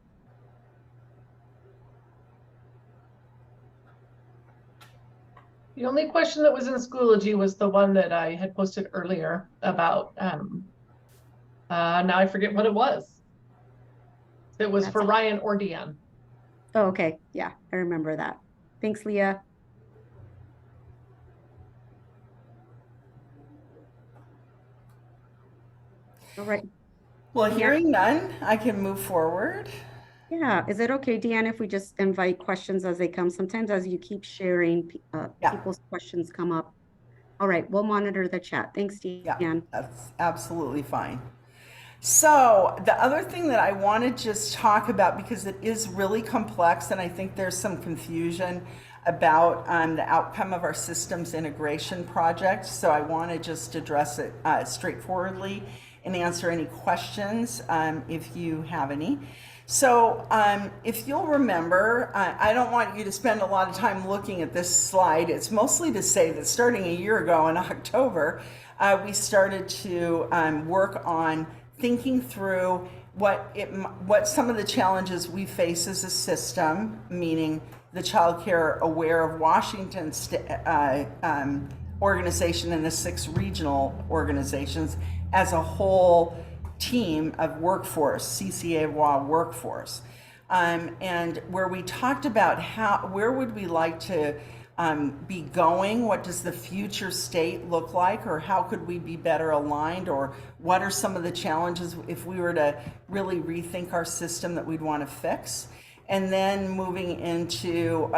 The only question that was in Schoology was the one that I had posted earlier about, now I forget what it was. It was for Ryan or Deanne. Oh, okay. Yeah, I remember that. Thanks, Leah. All right. Well, hearing none, I can move forward. Yeah. Is it okay, Deanne, if we just invite questions as they come? Sometimes as you keep sharing, people's questions come up. All right. We'll monitor the chat. Thanks, Deanne. Yeah, that's absolutely fine. So the other thing that I want to just talk about, because it is really complex and I think there's some confusion about the outcome of our systems integration project. So I want to just address it straightforwardly and answer any questions if you have any. So if you'll remember, I don't want you to spend a lot of time looking at this slide. It's mostly to say that starting a year ago in October, we started to work on thinking through what some of the challenges we face as a system, meaning the Child Care Aware of Washington organization and the 6 regional organizations as a whole team of workforce, CCA of WA workforce, and where we talked about where would we like to be going, what does the future state look like, or how could we be better aligned, or what are some of the challenges if we were to really rethink our system that we'd want to fix. And then moving into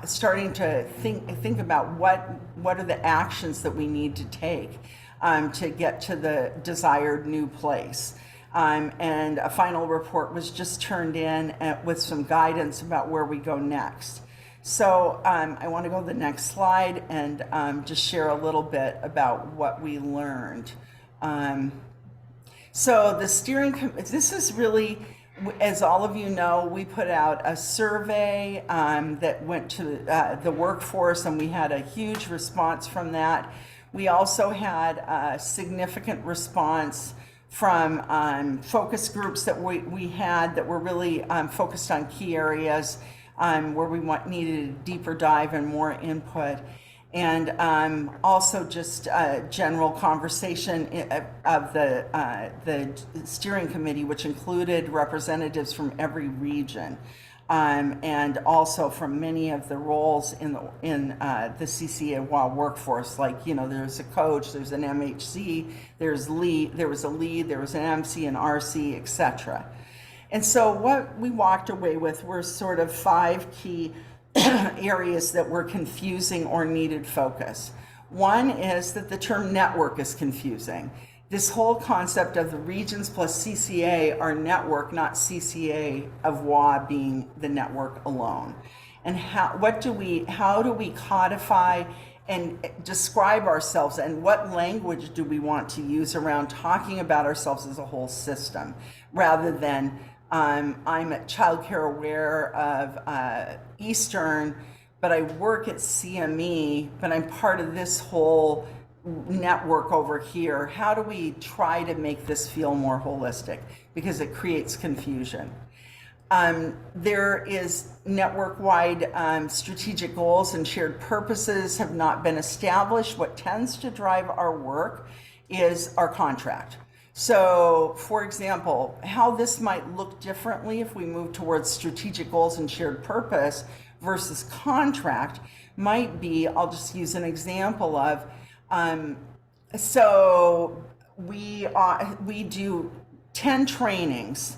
starting to think about what are the actions that we need to take to get to the desired new place. And a final report was just turned in with some guidance about where we go next. So I want to go to the next slide and just share a little bit about what we learned. So the steering committee, this is really, as all of you know, we put out a survey that went to the workforce, and we had a huge response from that. We also had a significant response from focus groups that we had that were really focused on key areas where we needed a deeper dive and more input. And also just a general conversation of the steering committee, which included representatives from every region, and also from many of the roles in the CCA of WA workforce. Like, you know, there's a coach, there's an MHC, there was a lead, there was an MC, an RC, etc. And so what we walked away with were sort of 5 key areas that were confusing or needed focus. One is that the term network is confusing. This whole concept of the regions plus CCA are network, not CCA of WA being the network alone. And how do we codify and describe ourselves, and what language do we want to use around talking about ourselves as a whole system, rather than I'm at Child Care Aware of Eastern, but I work at CME, but I'm part of this whole network over here. How do we try to make this feel more holistic? Because it creates confusion. There is network-wide strategic goals and shared purposes have not been established. What tends to drive our work is our contract. So, for example, how this might look differently if we move towards strategic goals and shared purpose versus contract might be, I'll just use an example of, so we do 10 trainings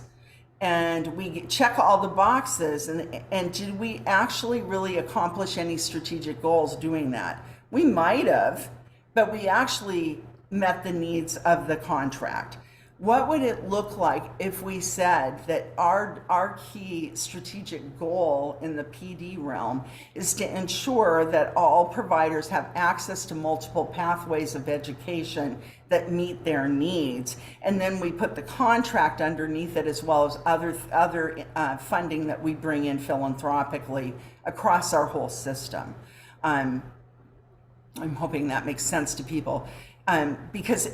and we check all the boxes, and did we actually really accomplish any strategic goals doing that? We might have, but we actually met the needs of the contract. What would it look like if we said that our key strategic goal in the PD realm is to ensure that all providers have access to multiple pathways of education that meet their needs, and then we put the contract underneath it, as well as other funding that we bring in philanthropically across our whole system. I'm hoping that makes sense to people. Because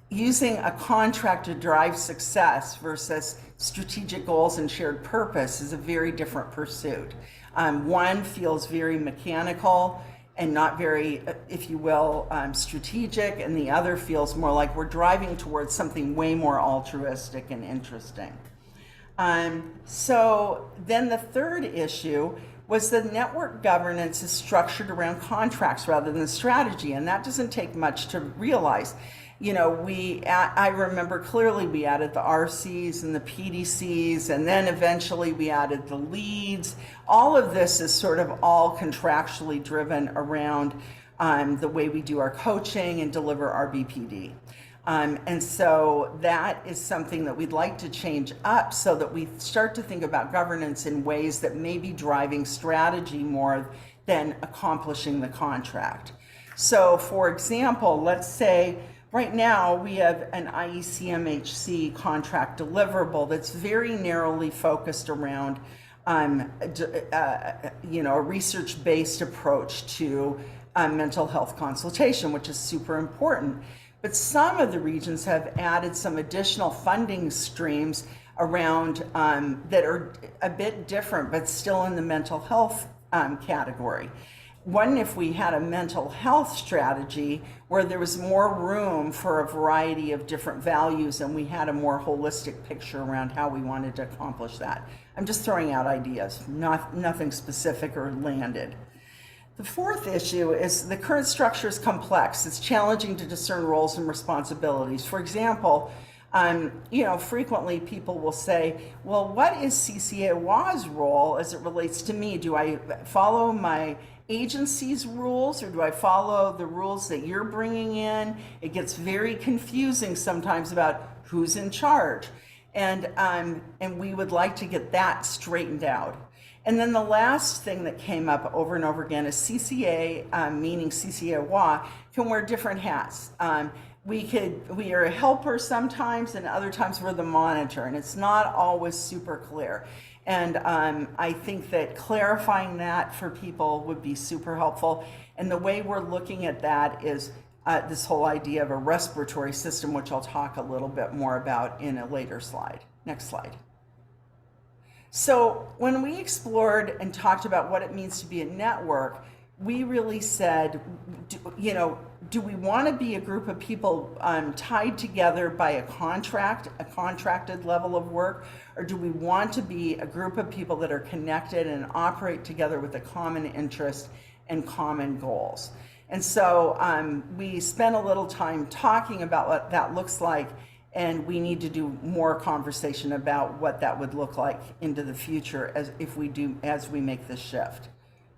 using a contract to drive success versus strategic goals and shared purpose is a very different pursuit. One feels very mechanical and not very, if you will, strategic, and the other feels more like we're driving towards something way more altruistic and interesting. So then the third issue was the network governance is structured around contracts rather than strategy, and that doesn't take much to realize. You know, I remember clearly we added the RCs and the PDCs, and then eventually we added the leads. All of this is sort of all contractually driven around the way we do our coaching and deliver our BPD. And so that is something that we'd like to change up so that we start to think about governance in ways that may be driving strategy more than accomplishing the contract. So for example, let's say Right now, we have an IECMHC contract deliverable that's very narrowly focused around a research-based approach to mental health consultation, which is super important. But some of the regions have added some additional funding streams around that are a bit different, but still in the mental health category. One, if we had a mental health strategy where there was more room for a variety of different values and we had a more holistic picture around how we wanted to accomplish that. I'm just throwing out ideas, nothing specific or landed. The fourth issue is the current structure is complex. It's challenging to discern roles and responsibilities. For example, frequently people will say, well, what is CCA of WA's role as it relates to me? Do I follow my agency's rules or do I follow the rules that you're bringing in? It gets very confusing sometimes about who's in charge. And we would like to get that straightened out. And then the last thing that came up over and over again is CCA, meaning CCA of WA, can wear different hats. We are a helper sometimes, and other times we're the monitor, and it's not always super clear. And I think that clarifying that for people would be super helpful. And the way we're looking at that is this whole idea of a respiratory system, which I'll talk a little bit more about in a later slide. Next slide. So when we explored and talked about what it means to be a network, we really said, do we want to be a group of people tied together by a contracted level of work, or do we want to be a group of people that are connected and operate together with a common interest and common goals? And so we spent a little time talking about what that looks like, and we need to do more conversation about what that would look like into the future as we make this shift.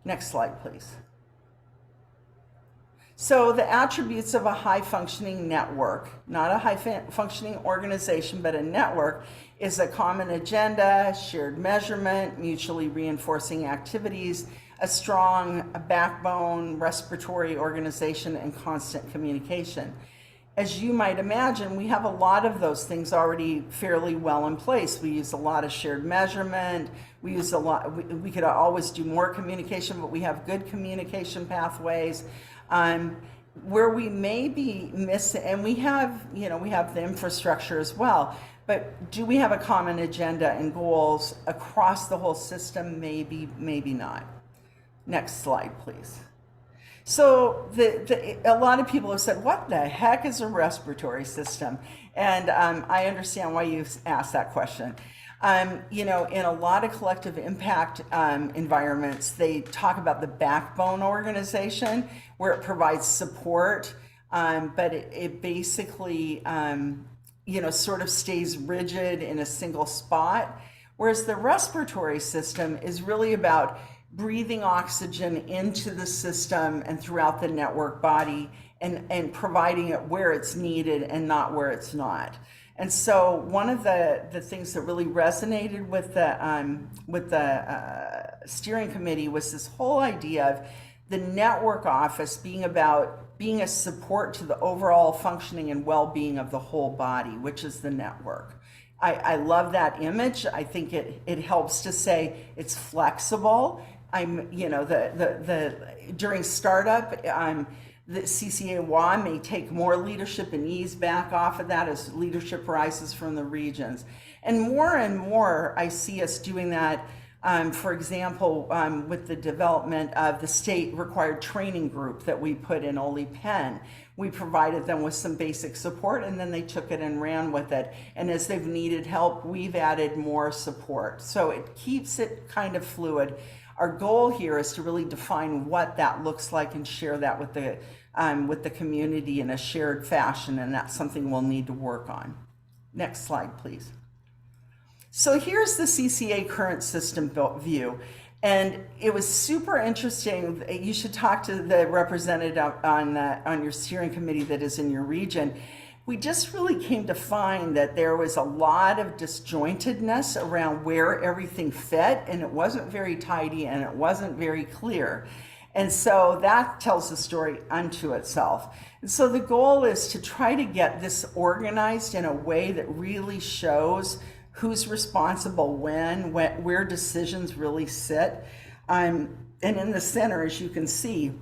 Next slide, please. So the attributes of a high-functioning network, not a high-functioning organization, but a network, is a common agenda, shared measurement, mutually reinforcing activities, a strong backbone, respiratory organization, and constant communication. As you might imagine, we have a lot of those things already fairly well in place. We use a lot of shared measurement. We use a lot, we could always do more communication, but we have good communication pathways. Where we may be missing, and we have the infrastructure as well, but do we have a common agenda and goals across the whole system? Maybe, maybe not. Next slide, please. So a lot of people have said, what the heck is a respiratory system? And I understand why you asked that question. In a lot of collective impact environments, they talk about the backbone organization where it provides support, but it basically, sort of stays rigid in a single spot. Whereas the respiratory system is really about breathing oxygen into the system and throughout the network body and providing it where it's needed and not where it's not. And so one of the things that really resonated with the steering committee was this whole idea of the network office being about being a support to the overall functioning and well-being of the whole body, which is the network. I love that image. I think it helps to say it's flexible. During startup, the CCA of WA may take more leadership and ease back off of that as leadership rises from the regions. And more, I see us doing that, for example, with the development of the state required training group that we put in Ole Penn. We provided them with some basic support and then they took it and ran with it. And as they've needed help, we've added more support. So it keeps it kind of fluid. Our goal here is to really define what that looks like and share that with the community in a shared fashion, and that's something we'll need to work on. Next slide, please. So here's the CCA current system view, and it was super interesting. You should talk to the representative on your steering committee that is in your region. We just really came to find that there was a lot of disjointedness around where everything fit, and it wasn't very tidy and it wasn't very clear. And so that tells the story unto itself. And so the goal is to try to get this organized in a way that really shows who's responsible when where decisions really sit. And in the center, as you can see,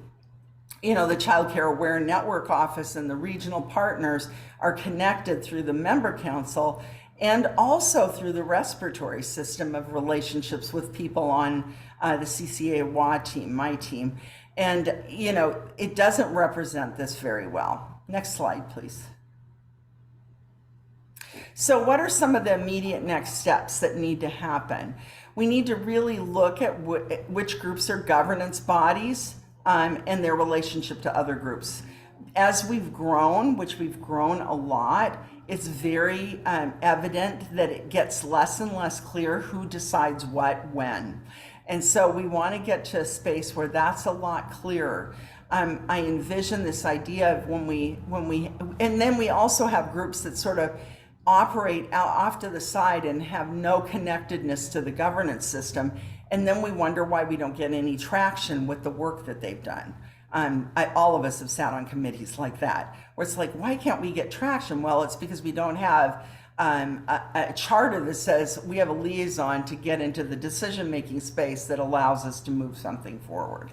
you know, the Child Care Aware Network Office and the regional partners are connected through the member council and also through the respiratory system of relationships with people on the CCA of WA team, my team. And, you know, it doesn't represent this very well. Next slide, please. So what are some of the immediate next steps that need to happen? We need to really look at which groups are governance bodies and their relationship to other groups. As we've grown, which we've grown a lot, it's very evident that it gets less and less clear who decides what when. And so we want to get to a space where that's a lot clearer. I envision this idea of and then we also have groups that sort of operate out off to the side and have no connectedness to the governance system. And then we wonder why we don't get any traction with the work that they've done. All of us have sat on committees like that, where it's like, why can't we get traction? Well, it's because we don't have a charter that says we have a liaison to get into the decision-making space that allows us to move something forward.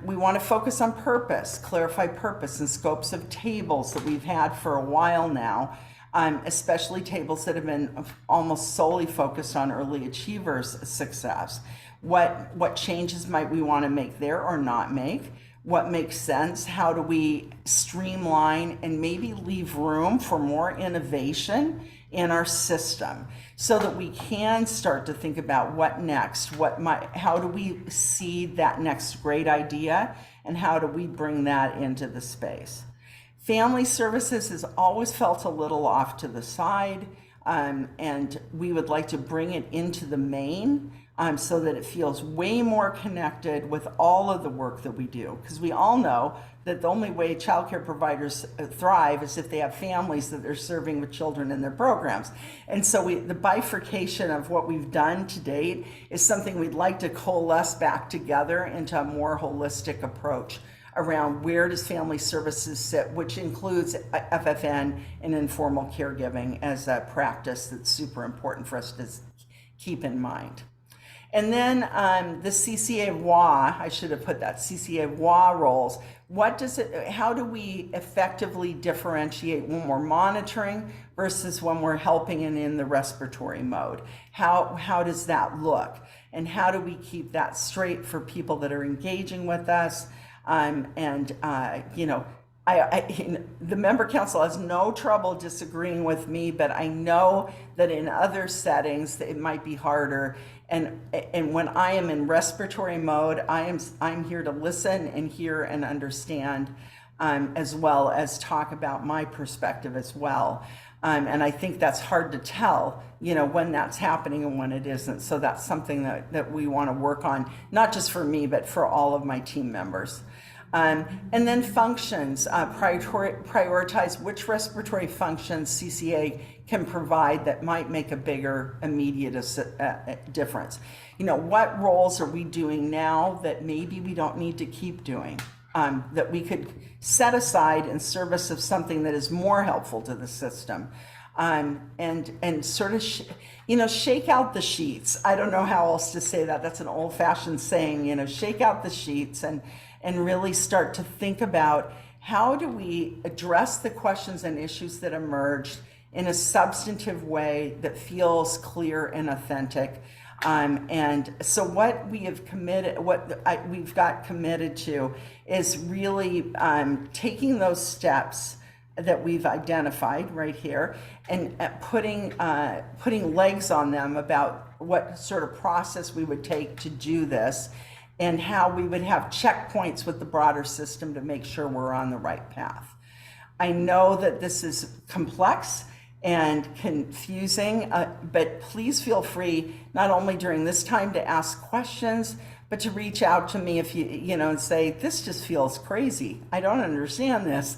We want to focus on purpose, clarify purpose and scopes of tables that we've had for a while now, especially tables that have been almost solely focused on early achievers' success. What changes might we want to make there or not make? What makes sense? How do we streamline and maybe leave room for more innovation in our system so that we can start to think about what next, how do we seed that next great idea, and how do we bring that into the space? Family services has always felt a little off to the side, and we would like to bring it into the main so that it feels way more connected with all of the work that we do. Because we all know that the only way childcare providers thrive is if they have families that they're serving with children in their programs. And so the bifurcation of what we've done to date is something we'd like to coalesce back together into a more holistic approach around where does family services sit, which includes FFN and informal caregiving as a practice that's super important for us to keep in mind. And then the CCA of WA, I should have put that, CCA of WA roles. How do we effectively differentiate when we're monitoring versus when we're helping and in the respiratory mode? How does that look? And how do we keep that straight for people that are engaging with us? You know, the member council has no trouble disagreeing with me, but I know that in other settings it might be harder. And when I am in respiratory mode, I'm here to listen and hear and understand, as well as talk about my perspective as well. And I think that's hard to tell, you know, when that's happening and when it isn't. So that's something that we want to work on, not just for me, but for all of my team members. And then functions, prioritize which respiratory functions CCA can provide that might make a bigger immediate difference. You know, what roles are we doing now that maybe we don't need to keep doing, that we could set aside in service of something that is more helpful to the system, and sort of, you know, shake out the sheets. I don't know how else to say that. That's an old-fashioned saying, you know, shake out the sheets and really start to think about how do we address the questions and issues that emerged in a substantive way that feels clear and authentic. And so what we have committed, we've got committed to is really taking those steps that we've identified right here and putting legs on them about what sort of process we would take to do this, and how we would have checkpoints with the broader system to make sure we're on the right path. I know that this is complex and confusing, but please feel free, not only during this time to ask questions, but to reach out to me if you know, and say, this just feels crazy. I don't understand this.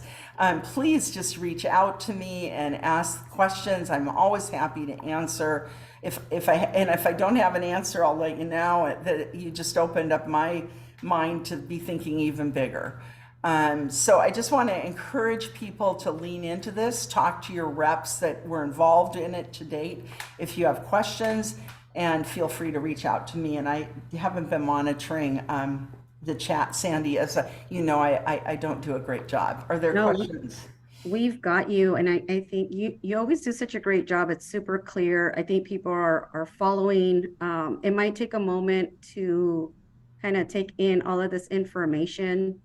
Please just reach out to me and ask questions. I'm always happy to answer. If I don't have an answer, I'll let you know that you just opened up my mind to be thinking even bigger. So I just want to encourage people to lean into this, talk to your reps that were involved in it to date if you have questions, and feel free to reach out to me. And I haven't been monitoring the chat, Sandy, as you know, I don't do a great job. Are there questions? We've got you, and I think you always do such a great job. It's super clear. I think people are following. It might take a moment to kind of take in all of this information,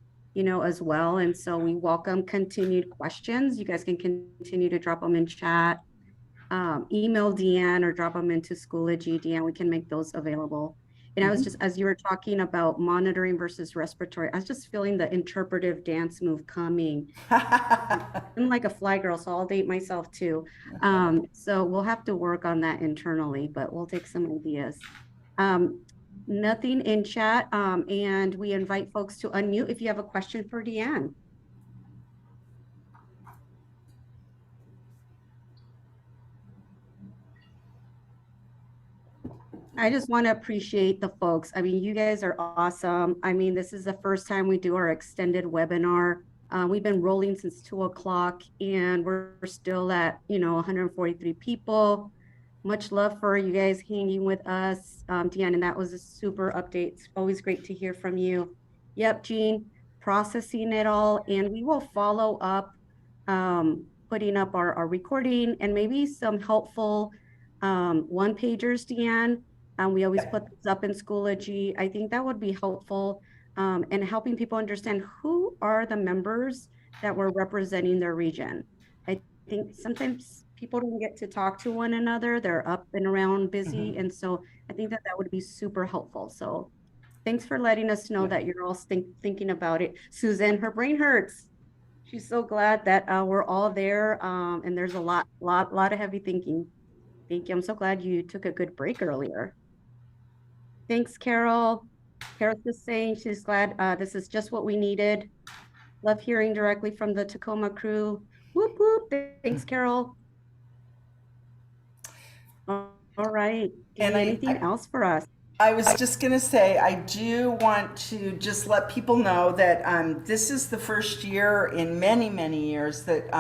as well. And so we welcome continued questions. You guys can continue to drop them in chat, email Deanne, or drop them into Schoology. Deanne, we can make those available. And I was just, as you were talking about monitoring versus respiratory, I was just feeling the interpretive dance move coming. I'm like a fly girl, so I'll date myself too. So we'll have to work on that internally, but we'll take some ideas. Nothing in chat, and we invite folks to unmute if you have a question for Deanne. I just want to appreciate the folks. I mean, you guys are awesome. I mean, this is the first time we do our extended webinar. We've been rolling since 2 o'clock, and we're still at, 143 people. Much love for you guys hanging with us. Deanne, and that was a super update. It's always great to hear from you. Yep, Jean, processing it all, and we will follow up, putting up our recording and maybe some helpful one-pagers, Deanne. We always put this up in Schoology. I think that would be helpful, and helping people understand who are the members that were representing their region. I think sometimes people don't get to talk to one another. They're up and around busy. And so I think that would be super helpful. So thanks for letting us know that you're all thinking about it. Suzanne, her brain hurts. She's so glad that we're all there. And there's a lot of heavy thinking. Thank you. I'm so glad you took a good break earlier. Thanks, Carol. Carol's just saying she's glad this is just what we needed. Love hearing directly from the Tacoma crew. Whoop, whoop. Thanks, Carol. All right. Anything else for us? I was just going to say, I do want to just let people know that this is the first year in many, many years that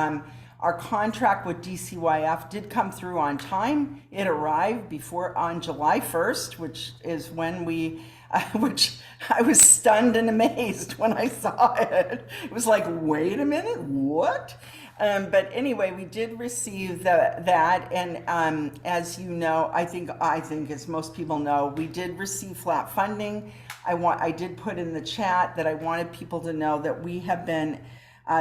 our contract with DCYF did come through on time. It arrived on July 1st, which is when which I was stunned and amazed when I saw it. It was like, wait a minute, what? But anyway, we did receive that, and as you know, I think as most people know, we did receive flat funding. I did put in the chat that I wanted people to know that we have been.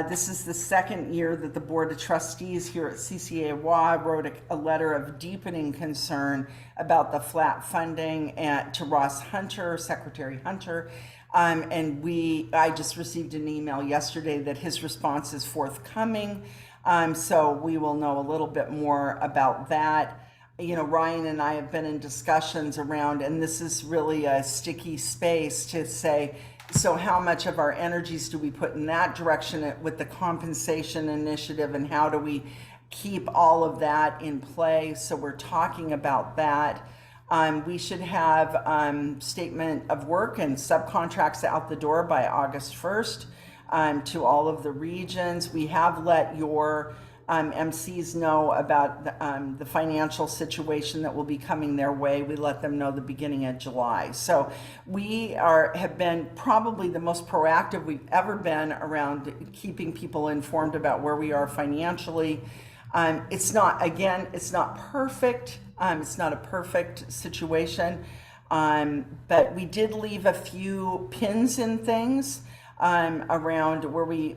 This is the second year that the Board of Trustees here at CCA of WA wrote a letter of deepening concern about the flat funding to Ross Hunter, Secretary Hunter. And I just received an email yesterday that his response is forthcoming. So we will know a little bit more about that. Ryan and I have been in discussions around, and this is really a sticky space to say, so how much of our energies do we put in that direction with the compensation initiative, and how do we keep all of that in play? So we're talking about that. We should have statement of work and subcontracts out the door by August 1st to all of the regions. We have let your MCs know about the financial situation that will be coming their way. We let them know the beginning of July. So we have been probably the most proactive we've ever been around keeping people informed about where we are financially. It's not perfect. It's not a perfect situation, but we did leave a few pins in things around where we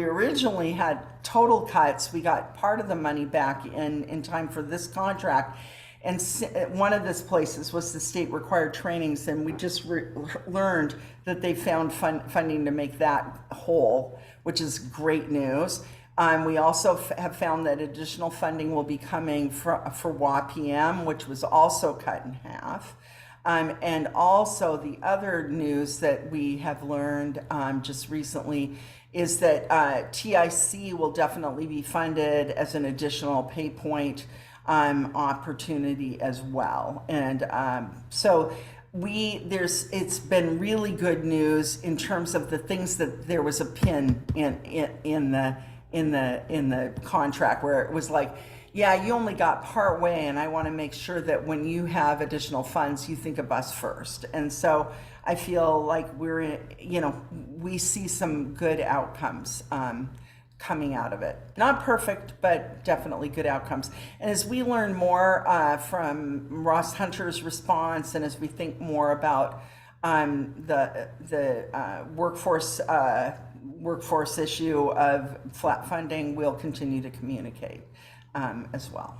originally had total cuts. We got part of the money back in time for this contract, and one of those places was the state required trainings, and we just learned that they found funding to make that whole, which is great news. We also have found that additional funding will be coming for WAPM, which was also cut in half. And also the other news that we have learned just recently is that TIC will definitely be funded as an additional pay point opportunity as well. And so it's been really good news in terms of the things that there was a pin in the contract where it was like, yeah, you only got part way, and I want to make sure that when you have additional funds, you think of us first. And so I feel like we see some good outcomes coming out of it. Not perfect, but definitely good outcomes. And as we learn more from Ross Hunter's response, and as we think more about the workforce issue of flat funding, we'll continue to communicate as well.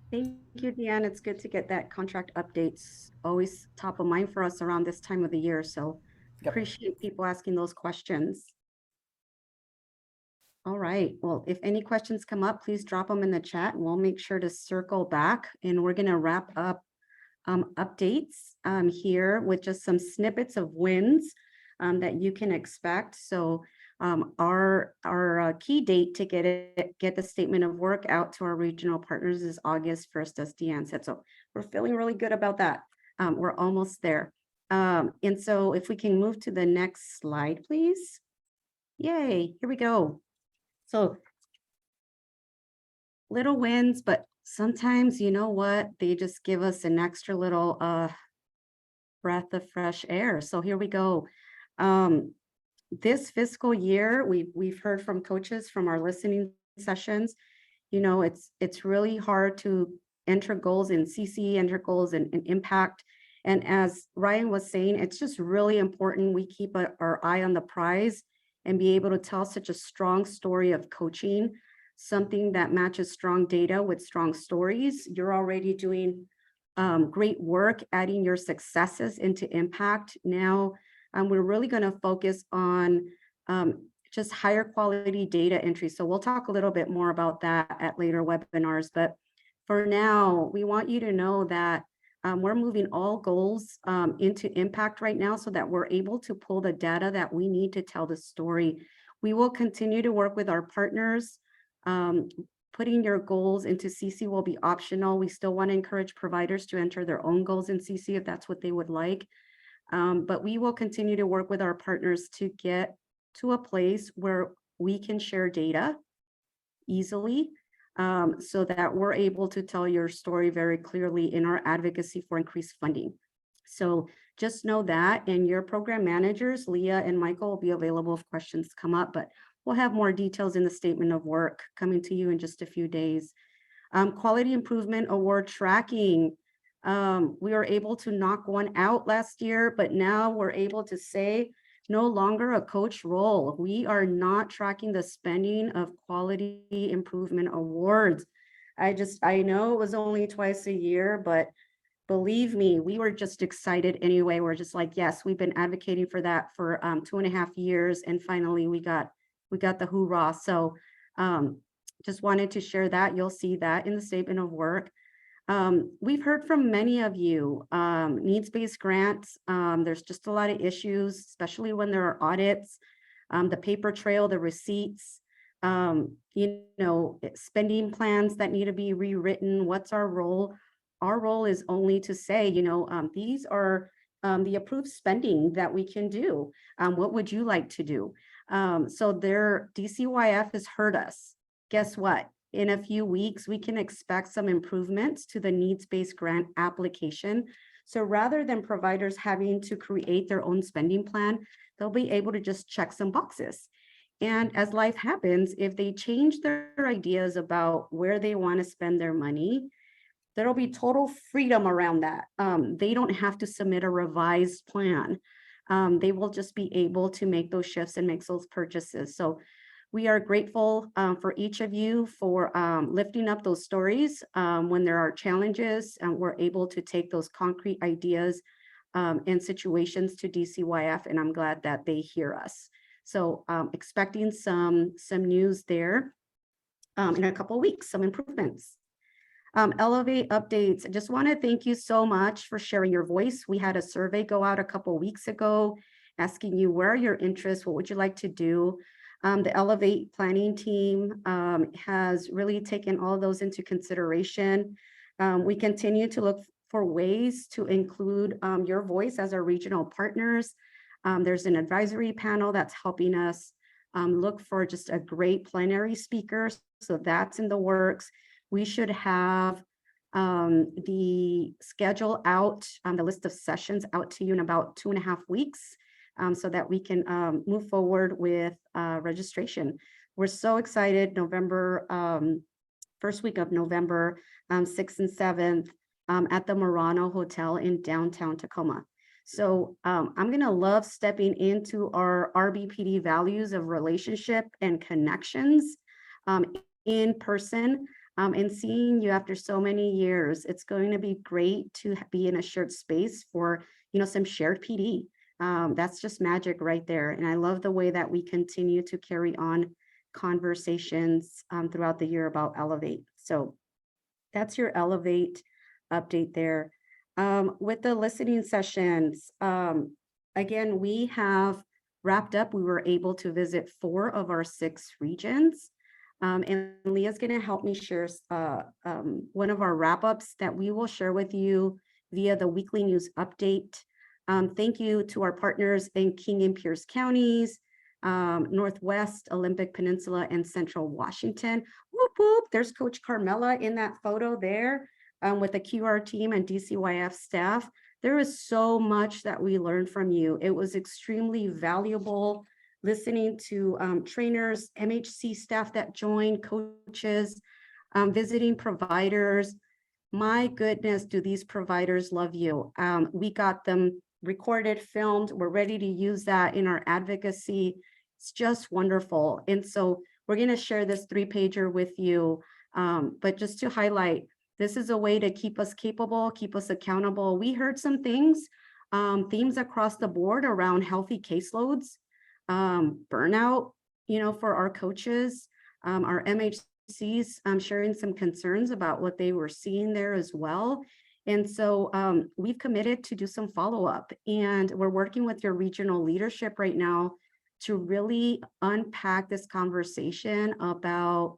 Thank you, Deanne. It's good to get that contract updates, always top of mind for us around this time of the year. So appreciate people asking those questions. All right, well, if any questions come up, please drop them in the chat and we'll make sure to circle back, and we're gonna wrap up updates here with just some snippets of wins that you can expect. So our key date to get the statement of work out to our regional partners is August 1st, as Deanne said. So we're feeling really good about that. We're almost there. And so if we can move to the next slide, please. Yay, here we go. So little wins, but sometimes, you know what, they just give us an extra little breath of fresh air. So here we go. This fiscal year, we've heard from coaches from our listening sessions. You know, it's really hard to enter goals in CCE, enter goals in impact. And as Ryan was saying, it's just really important we keep our eye on the prize and be able to tell such a strong story of coaching, something that matches strong data with strong stories. You're already doing great work adding your successes into impact. Now, we're really going to focus on just higher quality data entry. So we'll talk a little bit more about that at later webinars. But for now, we want you to know that we're moving all goals into impact right now so that we're able to pull the data that we need to tell the story. We will continue to work with our partners. Putting your goals into CC will be optional. We still want to encourage providers to enter their own goals in CC if that's what they would like. But we will continue to work with our partners to get to a place where we can share data easily so that we're able to tell your story very clearly in our advocacy for increased funding. So just know that, and your program managers, Leah and Michael, will be available if questions come up, but we'll have more details in the statement of work coming to you in just a few days. Quality Improvement Award tracking. We were able to knock one out last year, but now we're able to say no longer a coach role. We are not tracking the spending of Quality Improvement Awards. I know it was only twice a year, but believe me, we were just excited anyway. We're just like, yes, we've been advocating for that for 2.5 years, and finally we got the hoorah. So just wanted to share that. You'll see that in the statement of work. We've heard from many of you, needs-based grants. There's just a lot of issues, especially when there are audits, the paper trail, the receipts, spending plans that need to be rewritten. What's our role? Our role is only to say, these are the approved spending that we can do. What would you like to do? So DCYF has heard us. Guess what? In a few weeks, we can expect some improvements to the needs-based grant application. So rather than providers having to create their own spending plan, they'll be able to just check some boxes. And as life happens, if they change their ideas about where they want to spend their money, there'll be total freedom around that. They don't have to submit a revised plan. They will just be able to make those shifts and make those purchases. So we are grateful for each of you for lifting up those stories when there are challenges, and we're able to take those concrete ideas and situations to DCYF, and I'm glad that they hear us. So expecting some news there in a couple of weeks, some improvements. Elevate updates. I just want to thank you so much for sharing your voice. We had a survey go out a couple of weeks ago asking you, where are your interests? What would you like to do? The Elevate planning team has really taken all those into consideration. We continue to look for ways to include your voice as our regional partners. There's an advisory panel that's helping us look for just a great plenary speaker. So that's in the works. We should have the schedule out, the list of sessions out to you in about 2.5 weeks, so that we can move forward with registration. We're so excited. November, first week of November, 6th and 7th, at the Murano Hotel in downtown Tacoma. So I'm gonna love stepping into our RBPD values of relationship and connections in person, and seeing you after so many years. It's going to be great to be in a shared space for, some shared PD. That's just magic right there. And I love the way that we continue to carry on conversations throughout the year about Elevate. So that's your Elevate update there. With the listening sessions, again, we have wrapped up. We were able to visit 4 of our 6 regions. And Leah's going to help me share one of our wrap-ups that we will share with you via the weekly news update. Thank you to our partners in King and Pierce counties, Northwest, Olympic Peninsula, and Central Washington. Whoop, whoop. There's Coach Carmela in that photo there with the QR team and DCYF staff. There is so much that we learned from you. It was extremely valuable listening to trainers, MHC staff that joined, coaches, visiting providers. My goodness, do these providers love you. We got them recorded, filmed. We're ready to use that in our advocacy. It's just wonderful. And so we're going to share this 3-pager with you. But just to highlight, this is a way to keep us capable, keep us accountable. We heard some things, themes across the board around healthy caseloads, burnout, for our coaches, our MHCs sharing some concerns about what they were seeing there as well. And so we've committed to do some follow-up, and we're working with your regional leadership right now to really unpack this conversation about,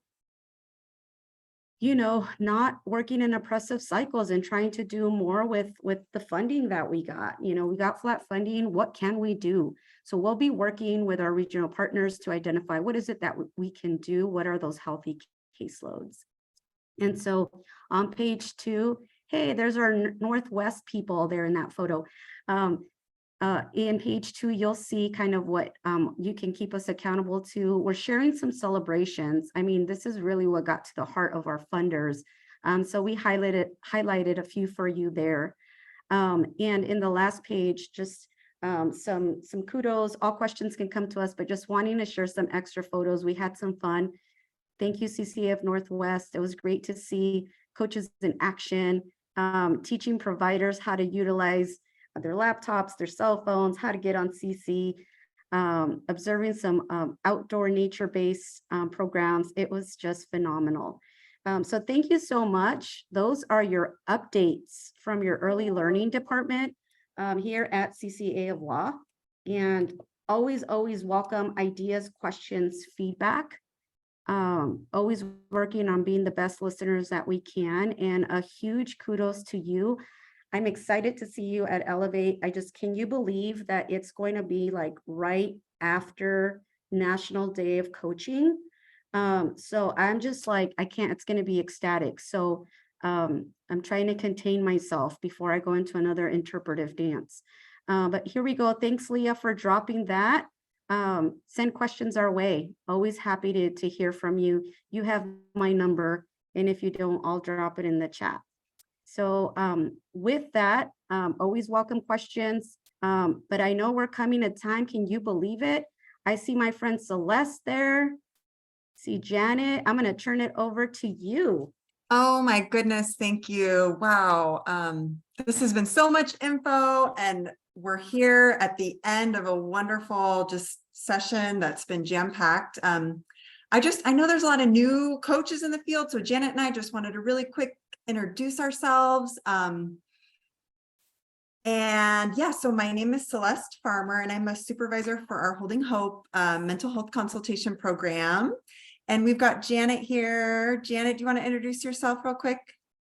not working in oppressive cycles and trying to do more with the funding that we got. We got flat funding. What can we do? So we'll be working with our regional partners to identify what is it that we can do? What are those healthy caseloads? And so on page 2, hey, there's our Northwest people there in that photo. In page 2, you'll see kind of what you can keep us accountable to. We're sharing some celebrations. I mean, this is really what got to the heart of our funders. So we highlighted a few for you there. And in the last page, just some kudos. All questions can come to us, but just wanting to share some extra photos. We had some fun. Thank you, CCA of Northwest. It was great to see coaches in action, teaching providers how to utilize their laptops, their cell phones, how to get on CC, observing some outdoor nature-based programs. It was just phenomenal. So thank you so much. Those are your updates from your early learning department here at CCA of WA. And always welcome ideas, questions, feedback. Always working on being the best listeners that we can. And a huge kudos to you. I'm excited to see you at Elevate. Can you believe that it's going to be like right after National Day of Coaching? So I'm just like, it's going to be ecstatic. So I'm trying to contain myself before I go into another interpretive dance. But here we go. Thanks, Leah, for dropping that. Send questions our way. Always happy to hear from you. You have my number. And if you don't, I'll drop it in the chat. So with that, always welcome questions. But I know we're coming to time. Can you believe it? I see my friend Celeste there. See Janet. I'm going to turn it over to you. Oh my goodness. Thank you. Wow. This has been so much info, and we're here at the end of a wonderful session that's been jam-packed. I know there's a lot of new coaches in the field. So Janet and I just wanted to really quick introduce ourselves. So my name is Celeste Farmer, and I'm a supervisor for our Holding Hope mental health consultation program. And we've got Janet here. Janet, do you want to introduce yourself real quick?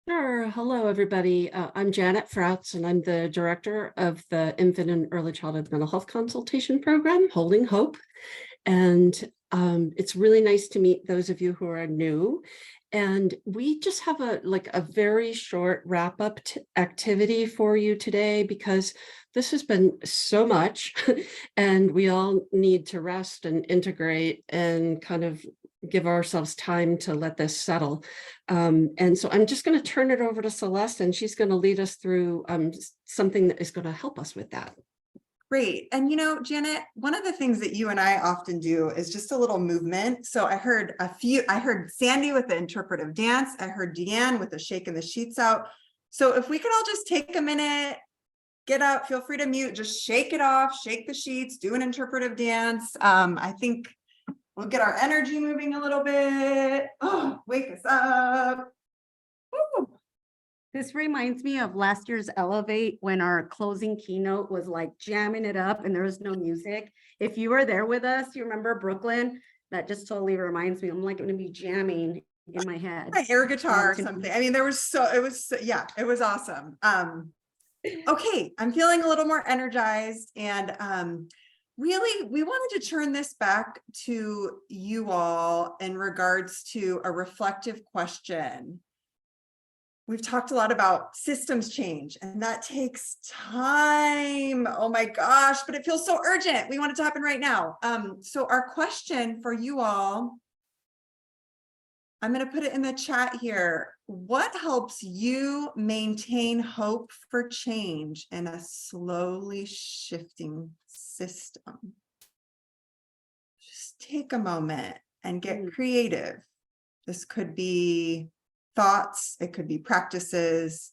Sure. Hello, everybody. I'm Janet Fratz, and I'm the director of the Infant and Early Childhood Mental Health Consultation Program, Holding Hope. And it's really nice to meet those of you who are new. And we just have a very short wrap up activity for you today, because this has been so much and we all need to rest and integrate and kind of give ourselves time to let this settle. And so I'm just going to turn it over to Celeste, and she's going to lead us through something that is going to help us with that. Great. And Janet, one of the things that you and I often do is just a little movement. So I heard Sandy with the interpretive dance. I heard Deanne with the shaking the sheets out. So if we could all just take a minute, get up, feel free to mute, just shake it off, shake the sheets, do an interpretive dance. I think we'll get our energy moving a little bit. Oh, wake us up. Woo. This reminds me of last year's Elevate, when our closing keynote was like jamming it up and there was no music. If you were there with us, you remember Brooklyn? That just totally reminds me. I'm like going to be jamming in my head. My air guitar or something. I mean, it was it was awesome. Okay, I'm feeling a little more energized, and really, we wanted to turn this back to you all in regards to a reflective question. We've talked a lot about systems change, and that takes time. Oh my gosh, but it feels so urgent. We want it to happen right now. So our question for you all, I'm going to put it in the chat here. What helps you maintain hope for change in a slowly shifting system? Just take a moment and get creative. This could be thoughts, it could be practices,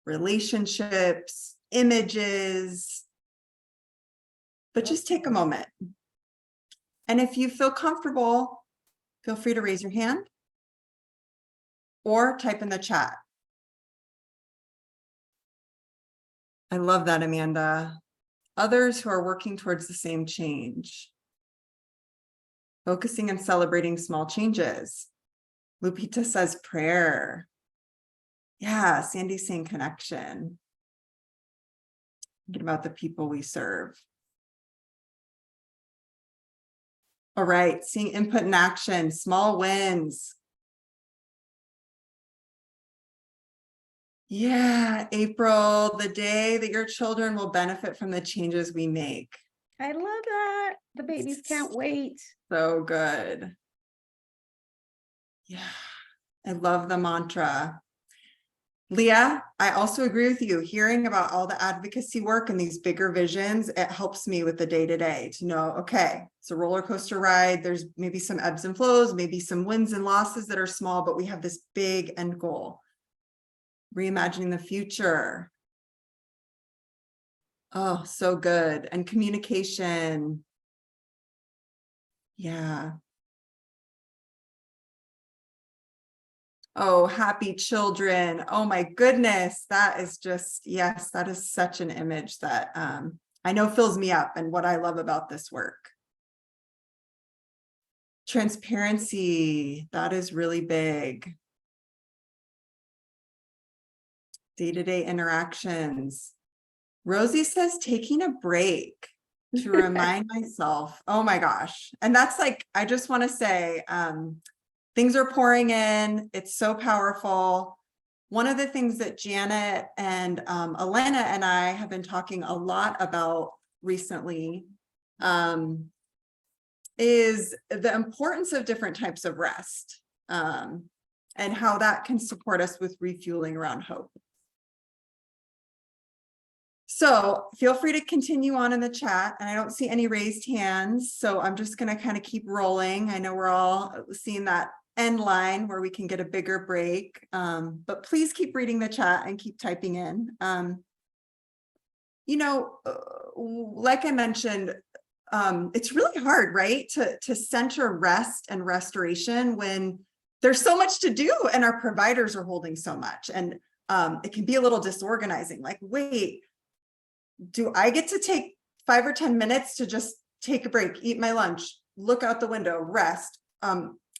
relationships, images, but just take a moment. And if you feel comfortable, feel free to raise your hand or type in the chat. I love that, Amanda. Others who are working towards the same change. Focusing and celebrating small changes. Lupita says prayer. Yeah, Sandy's saying connection. Thinking about the people we serve. All right, seeing input and action, small wins. Yeah, April, the day that your children will benefit from the changes we make. I love that. The babies can't wait. So good. Yeah, I love the mantra. Leah, I also agree with you. Hearing about all the advocacy work and these bigger visions, it helps me with the day-to-day to know, okay, it's a roller coaster ride. There's maybe some ebbs and flows, maybe some wins and losses that are small, but we have this big end goal. Reimagining the future. Oh, so good. And communication. Yeah. Oh, happy children. Oh my goodness. That is just, yes, that is such an image that I know fills me up and what I love about this work. Transparency, that is really big. Day-to-day interactions. Rosie says taking a break to remind myself. Oh my gosh. And that's like, I just want to say, things are pouring in. It's so powerful. One of the things that Janet and Elena and I have been talking a lot about recently is the importance of different types of rest and how that can support us with refueling around hope. So feel free to continue on in the chat, and I don't see any raised hands, so I'm just going to kind of keep rolling. I know we're all seeing that end line where we can get a bigger break, but please keep reading the chat and keep typing in. Like I mentioned, it's really hard, right, to center rest and restoration when there's so much to do and our providers are holding so much, and it can be a little disorganizing. Like, wait, do I get to take 5 or 10 minutes to just take a break, eat my lunch, look out the window, rest,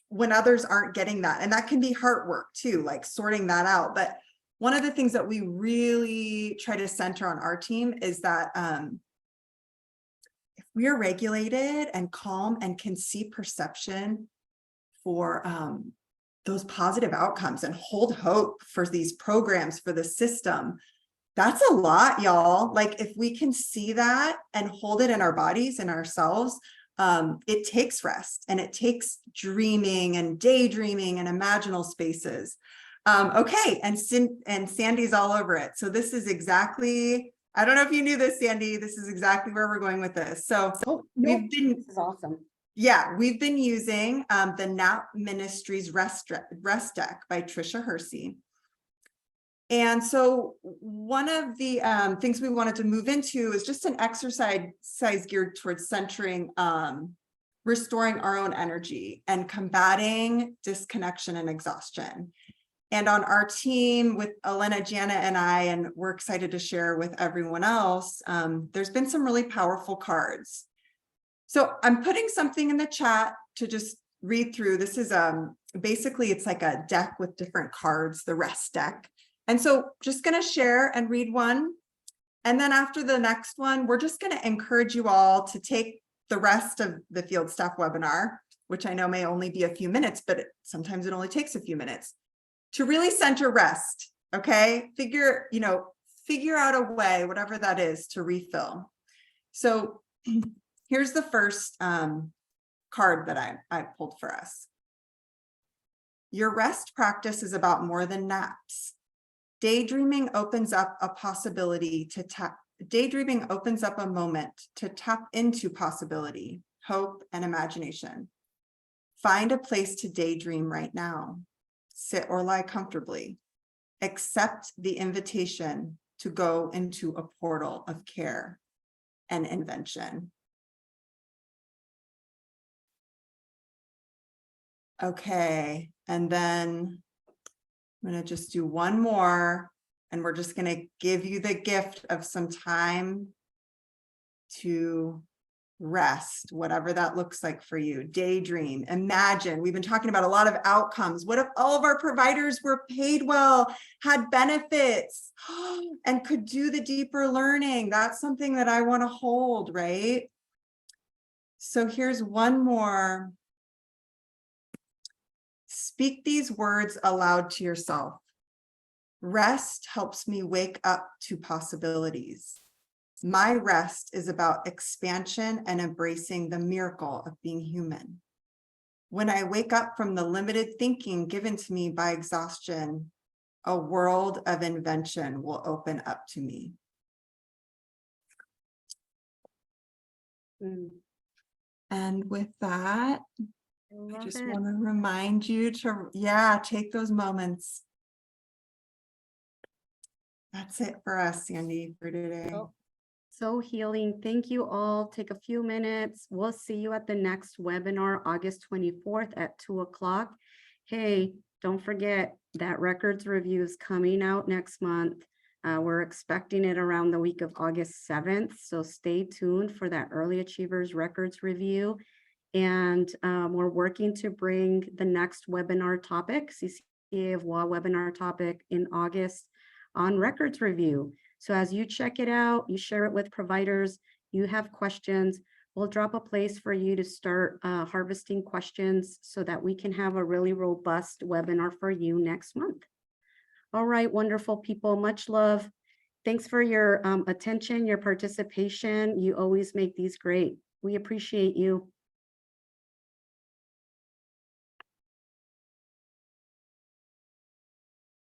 when others aren't getting that? And that can be heart work too, like sorting that out. But one of the things that we really try to center on our team is that if we are regulated and calm and can see perception for those positive outcomes and hold hope for these programs, for the system, that's a lot, y'all. Like if we can see that and hold it in our bodies and ourselves, it takes rest and it takes dreaming and daydreaming and imaginal spaces. Okay, and Sandy's all over it. So this is exactly, I don't know if you knew this, Sandy, this is exactly where we're going with this. So we've been, This is awesome. yeah, we've been using the NAP Ministries Rest Deck by Trisha Hersey. And so one of the things we wanted to move into is just an exercise geared towards centering, restoring our own energy and combating disconnection and exhaustion. And on our team with Elena, Jana, and I, and we're excited to share with everyone else, there's been some really powerful cards. So I'm putting something in the chat to just read through. This is basically it's like a deck with different cards, the rest deck. And so just going to share and read one. And then after the next one, we're just going to encourage you all to take the rest of the field staff webinar, which I know may only be a few minutes, but sometimes it only takes a few minutes, to really center rest. Okay, figure out a way, whatever that is, to refill. So here's the first card that I pulled for us. Your rest practice is about more than naps. Daydreaming opens up a possibility to tap. Daydreaming opens up a moment to tap into possibility, hope, and imagination. Find a place to daydream right now. Sit or lie comfortably. Accept the invitation to go into a portal of care and invention. Okay, and then I'm going to just do one more, and we're just going to give you the gift of some time to rest, whatever that looks like for you. Daydream, imagine. We've been talking about a lot of outcomes. What if all of our providers were paid well, had benefits, and could do the deeper learning? That's something that I want to hold, right? So here's one more. Speak these words aloud to yourself. Rest helps me wake up to possibilities. My rest is about expansion and embracing the miracle of being human. When I wake up from the limited thinking given to me by exhaustion, a world of invention will open up to me. And with that, I just want to remind you to, take those moments. That's it for us, Sandy, for today. So healing. Thank you all. Take a few minutes. We'll see you at the next webinar, August 24th at 2:00. Hey, don't forget that records review is coming out next month. We're expecting it around the week of August 7th. So stay tuned for that Early Achievers Records Review. And we're working to bring the next webinar topic, CCA of WA Webinar topic in August on records review. So as you check it out, you share it with providers, you have questions, we'll drop a place for you to start harvesting questions so that we can have a really robust webinar for you next month. All right, wonderful people, much love. Thanks for your attention, your participation. You always make these great. We appreciate you.